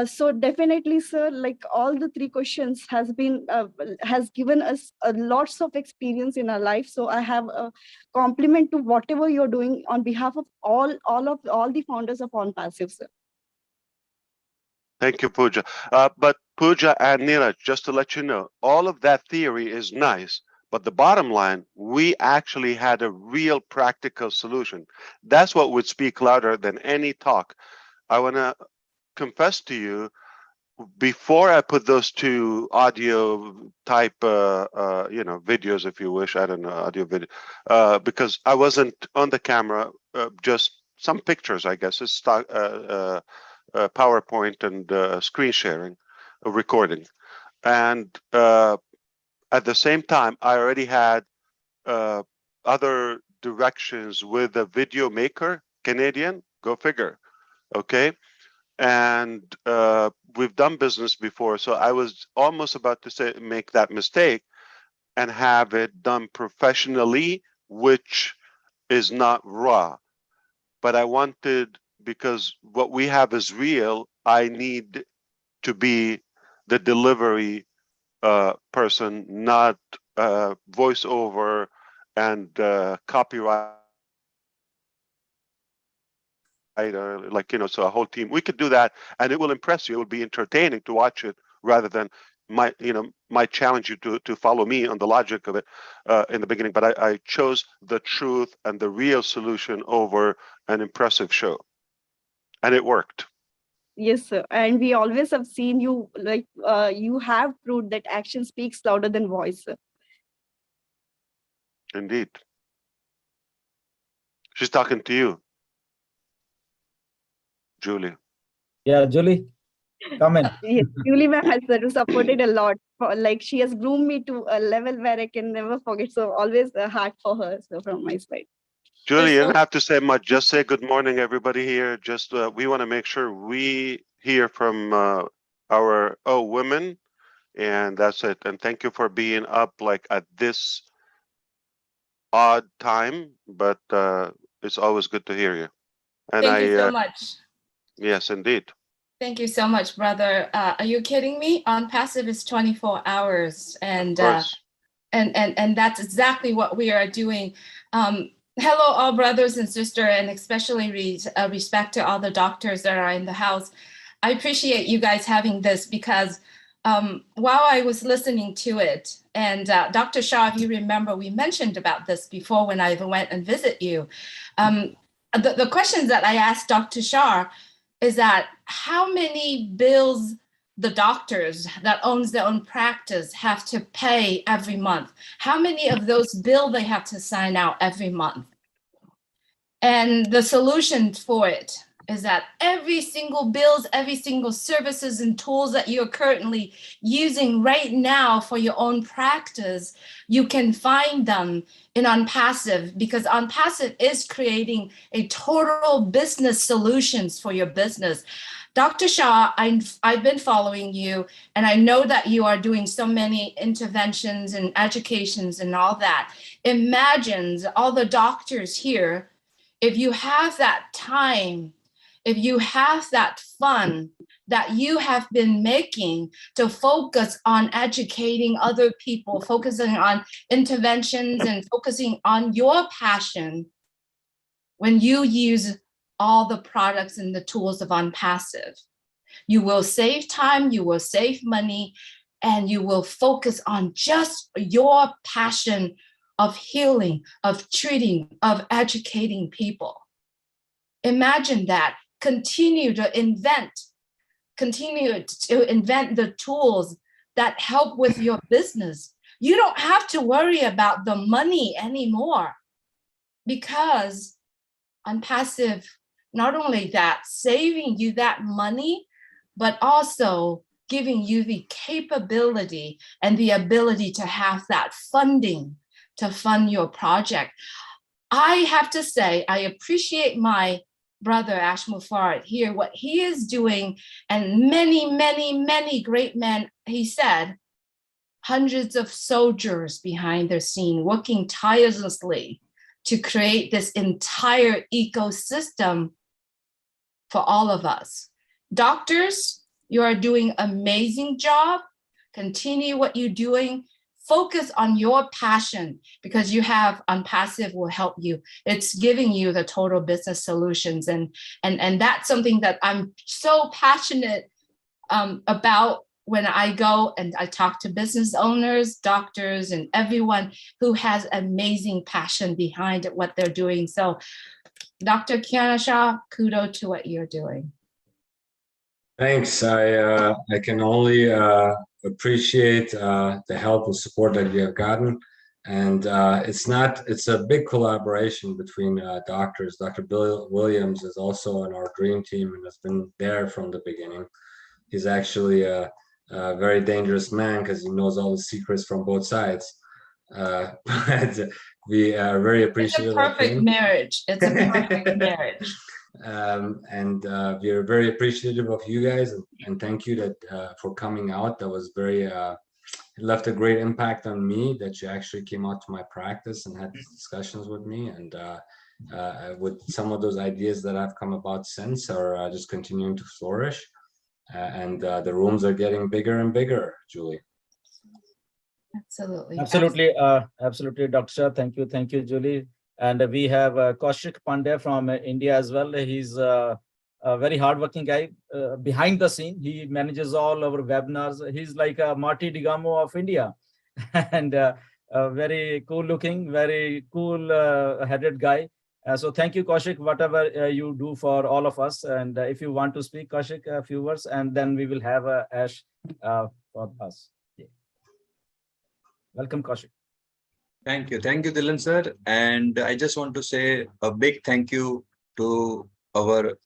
so definitely, sir, like all the three questions has given us lots of experience in our life. So I have a compliment to whatever you're doing on behalf of all the founders of On Passive, sir. Thank you, Pooja. But Pooja and Neeraj, just to let you know, all of that theory is nice, but the bottom line, we actually had a real practical solution. That's what would speak louder than any talk. I want to confess to you, before I put those two audio type, videos, if you wish, I don't know, audio video, because I wasn't on the camera, just some pictures, I guess, it's stock, PowerPoint and screen sharing, recording. And at the same time, I already had other directions with a video maker, Canadian, go figure, okay? And we've done business before, so I was almost about to make that mistake and have it done professionally, which is not raw. But I wanted, because what we have is real, I need to be the delivery person, not voiceover and copyright. So a whole team, we could do that and it will impress you. It will be entertaining to watch it rather than might challenge you to follow me on the logic of it in the beginning. But I chose the truth and the real solution over an impressive show, and it worked. Yes, sir. And we always have seen you, like you have proved that action speaks louder than voice, sir. Indeed. She's talking to you, Julie. Yeah, Julie, come in. Yes, Julie ma'am has supported a lot. Like she has groomed me to a level where I can never forget. So always a heart for her. So from my side. Julie, you don't have to say much. Just say good morning, everybody here. Just we want to make sure we hear from our women, and that's it. And thank you for being up like at this odd time, but it's always good to hear you. And Thank you so much. Yes, indeed. Thank you so much, brother. Are you kidding me? On passive is 24 hours, and that's exactly what we are doing. Hello, all brothers and sisters, and especially respect to all the doctors that are in the house. I appreciate you guys having this because while I was listening to it, and Dr. Shah, if you remember, we mentioned about this before when I went and visit you. The questions that I asked Dr. Shah is that how many bills the doctors that owns their own practice have to pay every month? How many of those bills they have to sign out every month? And the solution for it is that every single bills, every single services and tools that you're currently using right now for your own practice, you can find them in OnPassive, because OnPassive is creating a total business solutions for your business. Dr. Shah, I've been following you, and I know that you are doing so many interventions and educations and all that. Imagine all the doctors here, if you have that time, if you have that fun that you have been making to focus on educating other people, focusing on interventions and focusing on your passion, when you use all the products and the tools of OnPassive. You will save time, you will save money, and you will focus on just your passion of healing, of treating, of educating people. Imagine that. Continue to invent the tools that help with your business. You don't have to worry about the money anymore, because OnPassive, not only that, saving you that money, but also giving you the capability and the ability to have that funding to fund your project. I have to say, I appreciate my brother Ash Mufareh here, what he is doing, and many, many, many great men, he said, hundreds of soldiers behind the scene working tirelessly to create this entire ecosystem for all of us. Doctors, you are doing amazing job. Continue what you're doing. Focus on your passion, because you have OnPassive will help you. It's giving you the total business solutions. And that's something that I'm so passionate about when I go and I talk to business owners, doctors, and everyone who has amazing passion behind what they're doing. So Dr. Kiana Shah, kudos to what you're doing. Thanks. I can only appreciate the help and support that you have gotten. And it's a big collaboration between doctors. Dr. Bill Williams is also on our dream team and has been there from the beginning. He's actually a very dangerous man because he knows all the secrets from both sides. But we are very appreciative. It's a perfect marriage. It's a perfect marriage. And we are very appreciative of you guys, and thank you that for coming out. That was very it left a great impact on me that you actually came out to my practice and had these discussions with me, and with some of those ideas that have come about since are just continuing to flourish, and the rooms are getting bigger and bigger, Julie. Absolutely. Absolutely, Dr. Shah. Thank you, Julie. And we have Kaushik Pandey from India as well. He's a very hardworking guy behind the scene. He manages all our webinars. He's like a Marty DiGamo of India, and very cool looking, very cool headed guy. So thank you, Kaushik, whatever you do for all of us. And if you want to speak, Kaushik, a few words, and then we will have Ash for us. Yeah. Welcome, Kaushik. Thank you, Dylan sir. And I just want to say a big thank you to our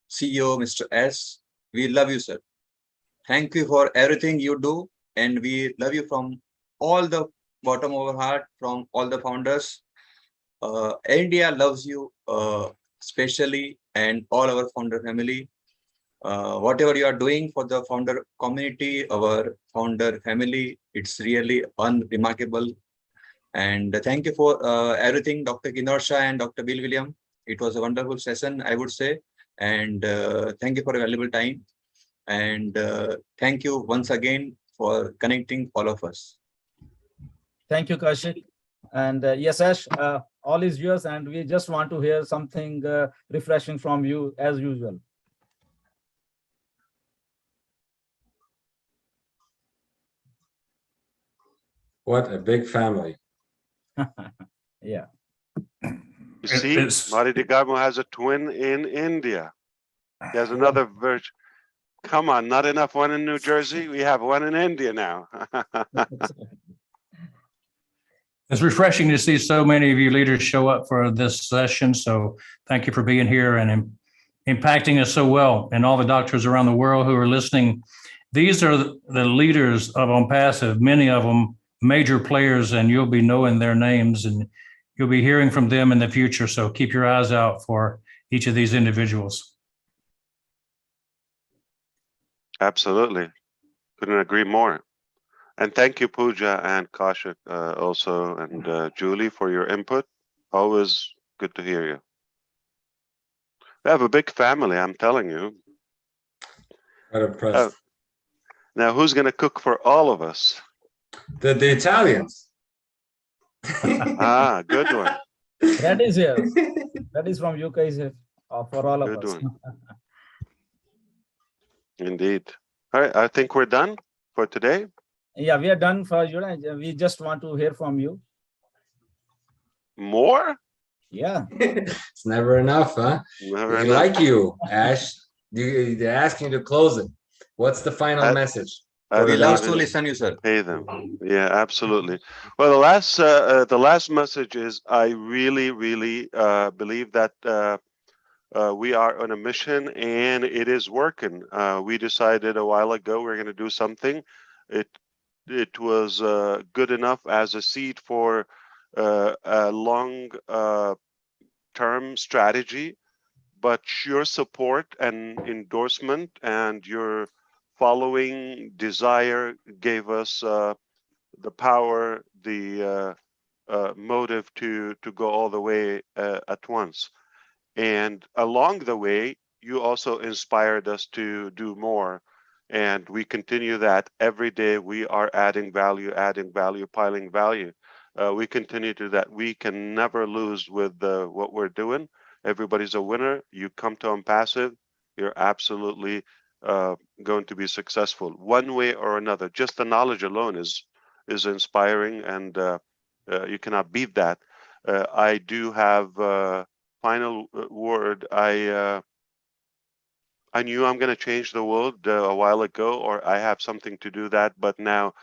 CEO, Mr. S. We love you, sir. Thank you for everything you do, and we love you from all the bottom of our heart, from all the founders. India loves you, especially, and all our founder family. Whatever you are doing for the founder community, our founder family, it's really unremarkable. And thank you for everything, Dr. Kinosha and Dr. Bill William. It was a wonderful session, I would say. And thank you for a valuable time. And thank you once again for connecting all of us. Thank you, Kaushik. And yes, Ash, all is yours. And we just want to hear something refreshing from you as usual. What a big family. Yeah. You see, Marty DiGamo has a twin in India. He has another version. Come on, not enough one in New Jersey. We have one in India now. It's refreshing to see so many of you leaders show up for this session. So thank you for being here and impacting us so well. And all the doctors around the world who are listening. These are the leaders of OnPassive, many of them major players, and you'll be knowing their names and you'll be hearing from them in the future. So keep your eyes out for each of these individuals. Absolutely. Couldn't agree more. And thank you, Pooja and Kaushik also, and Julie for your input. Always good to hear you. We have a big family, I'm telling you. I'm impressed. Now, who's going to cook for all of us? The Italians. Good one. That is here. That is from UK. for all of Good us. one. Indeed. All right, I think we're done for today. Yeah, we are done for you. We just want to hear from you. More? Yeah. It's never enough, huh? Never They enough. like you, Ash. They're asking you to close it. What's the final message? We love to even listen you, sir. pay them. Yeah, absolutely. Well, the last message is I really, really believe that we are on a mission and it is working. We decided a while ago we're going to do something. It was good enough as a seed for a long term strategy, but your support and endorsement and your following desire gave us the power, the motive to go all the way at once. And along the way, you also inspired us to do more. And we continue that every day. We are adding value, piling value. We continue to do that. We can never lose with what we're doing. Everybody's a winner. You come to Passive, you're absolutely going to be successful one way or another. Just the knowledge alone is inspiring, and you cannot beat that. I do have final word. I knew I'm going to change the world a while ago, or I have something to do that, but now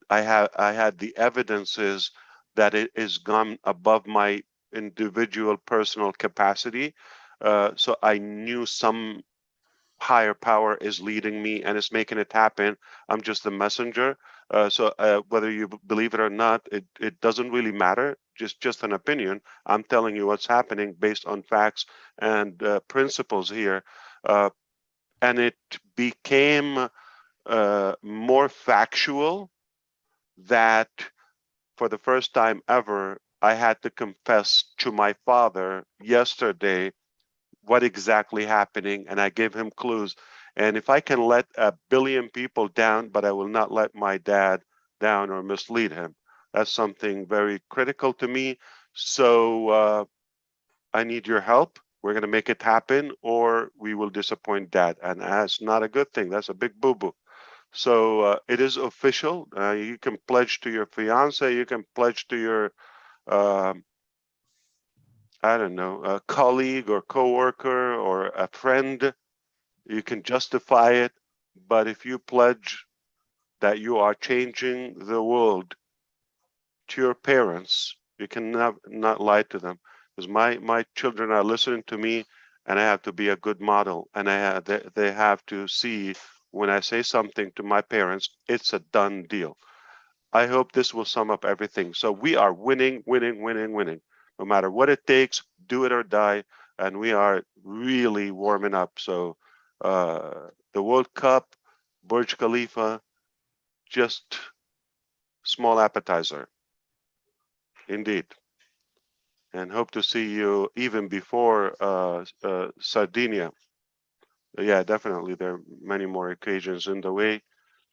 I had the evidences that it is gone above my individual personal capacity. So I knew some higher power is leading me and it's making it happen. I'm just the messenger. So whether you believe it or not, it doesn't really matter. Just an opinion. I'm telling you what's happening based on facts and principles here. And it became more factual that for the first time ever, I had to confess to my father yesterday what exactly happening, and I gave him clues. And if I can let 1 billion people down, but I will not let my dad down or mislead him, that's something very critical to me. So I need your help. We're going to make it happen, or we will disappoint dad. And that's not a good thing. That's a big boo-boo. So it is official. You can pledge to your fiance. You can pledge to your I don't know, a colleague or coworker or a friend. You can justify it, but if you pledge that you are changing the world to your parents, you can not lie to them, because my children are listening to me, and I have to be a good model, and they have to see when I say something to my parents, it's a done deal. I hope this will sum up everything. So we are winning, winning, winning, winning. No matter what it takes, do it or die. And we are really warming up. So the World Cup, Burj Khalifa, just small appetizer. Indeed. And hope to see you even before Sardinia. Yeah, definitely. There are many more occasions in the way.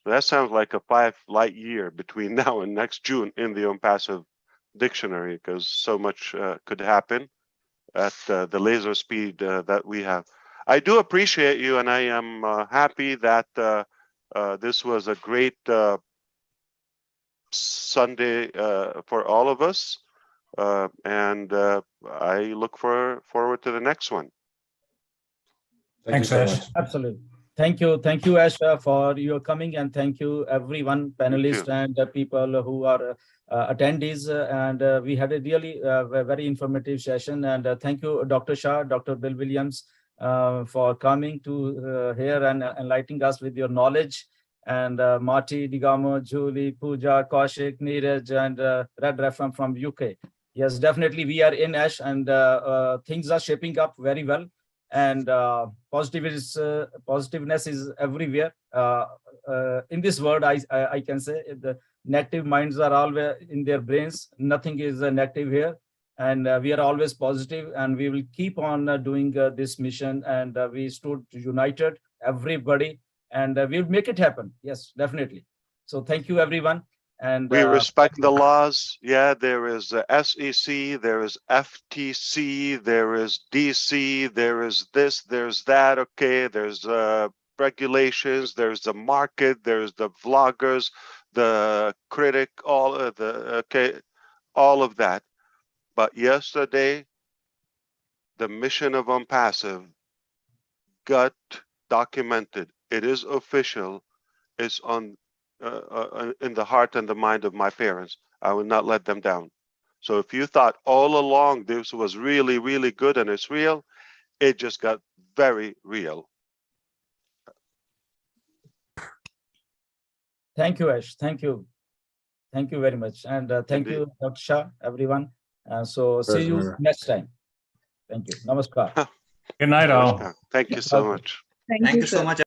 That sounds like a 5 light year between now and next June in the Passive dictionary, because so much could happen at the laser speed that we have. I do appreciate you, and I am happy that this was a great Sunday for all of us, and I look forward to the next one. Thank you so much. Absolutely. Thank you, Ash, for your coming, and thank you, everyone, panelists and people who are attendees. And we had a really very informative session. And thank you, Dr. Shah, Dr. Bill Williams, for coming to here and enlightening us with your knowledge. And Marty, Digamo, Julie, Pooja, Kaushik, Neeraj, and Red Refam from UK. Yes, definitely, we are in Ash, and things are shaping up very well. And positiveness is everywhere in this world. I can say the negative minds are always in their brains. Nothing is negative here, and we are always positive, and we will keep on doing this mission. And we stood united, everybody, and we'll make it happen. Yes, definitely. So thank you, everyone. And we respect the laws. Yeah, there is SEC, there is FTC, there is DC, there is this, there's that. Okay, there's regulations, there's the market, there's the vloggers, the critic, all of all of that. But yesterday, the mission of Unpassive got documented. It is official. It's on in the heart and the mind of my parents. I will not let them down. So if you thought all along this was really, really good and it's real, it just got very real. Thank you, Ash. Thank you. Thank you very much. And thank Indeed. you, Dr. Shah, everyone. So see you Pleasure. next time. Thank you. Namaskar. Good night, all. Thank you so much. Thank Thank you, you so sir. much.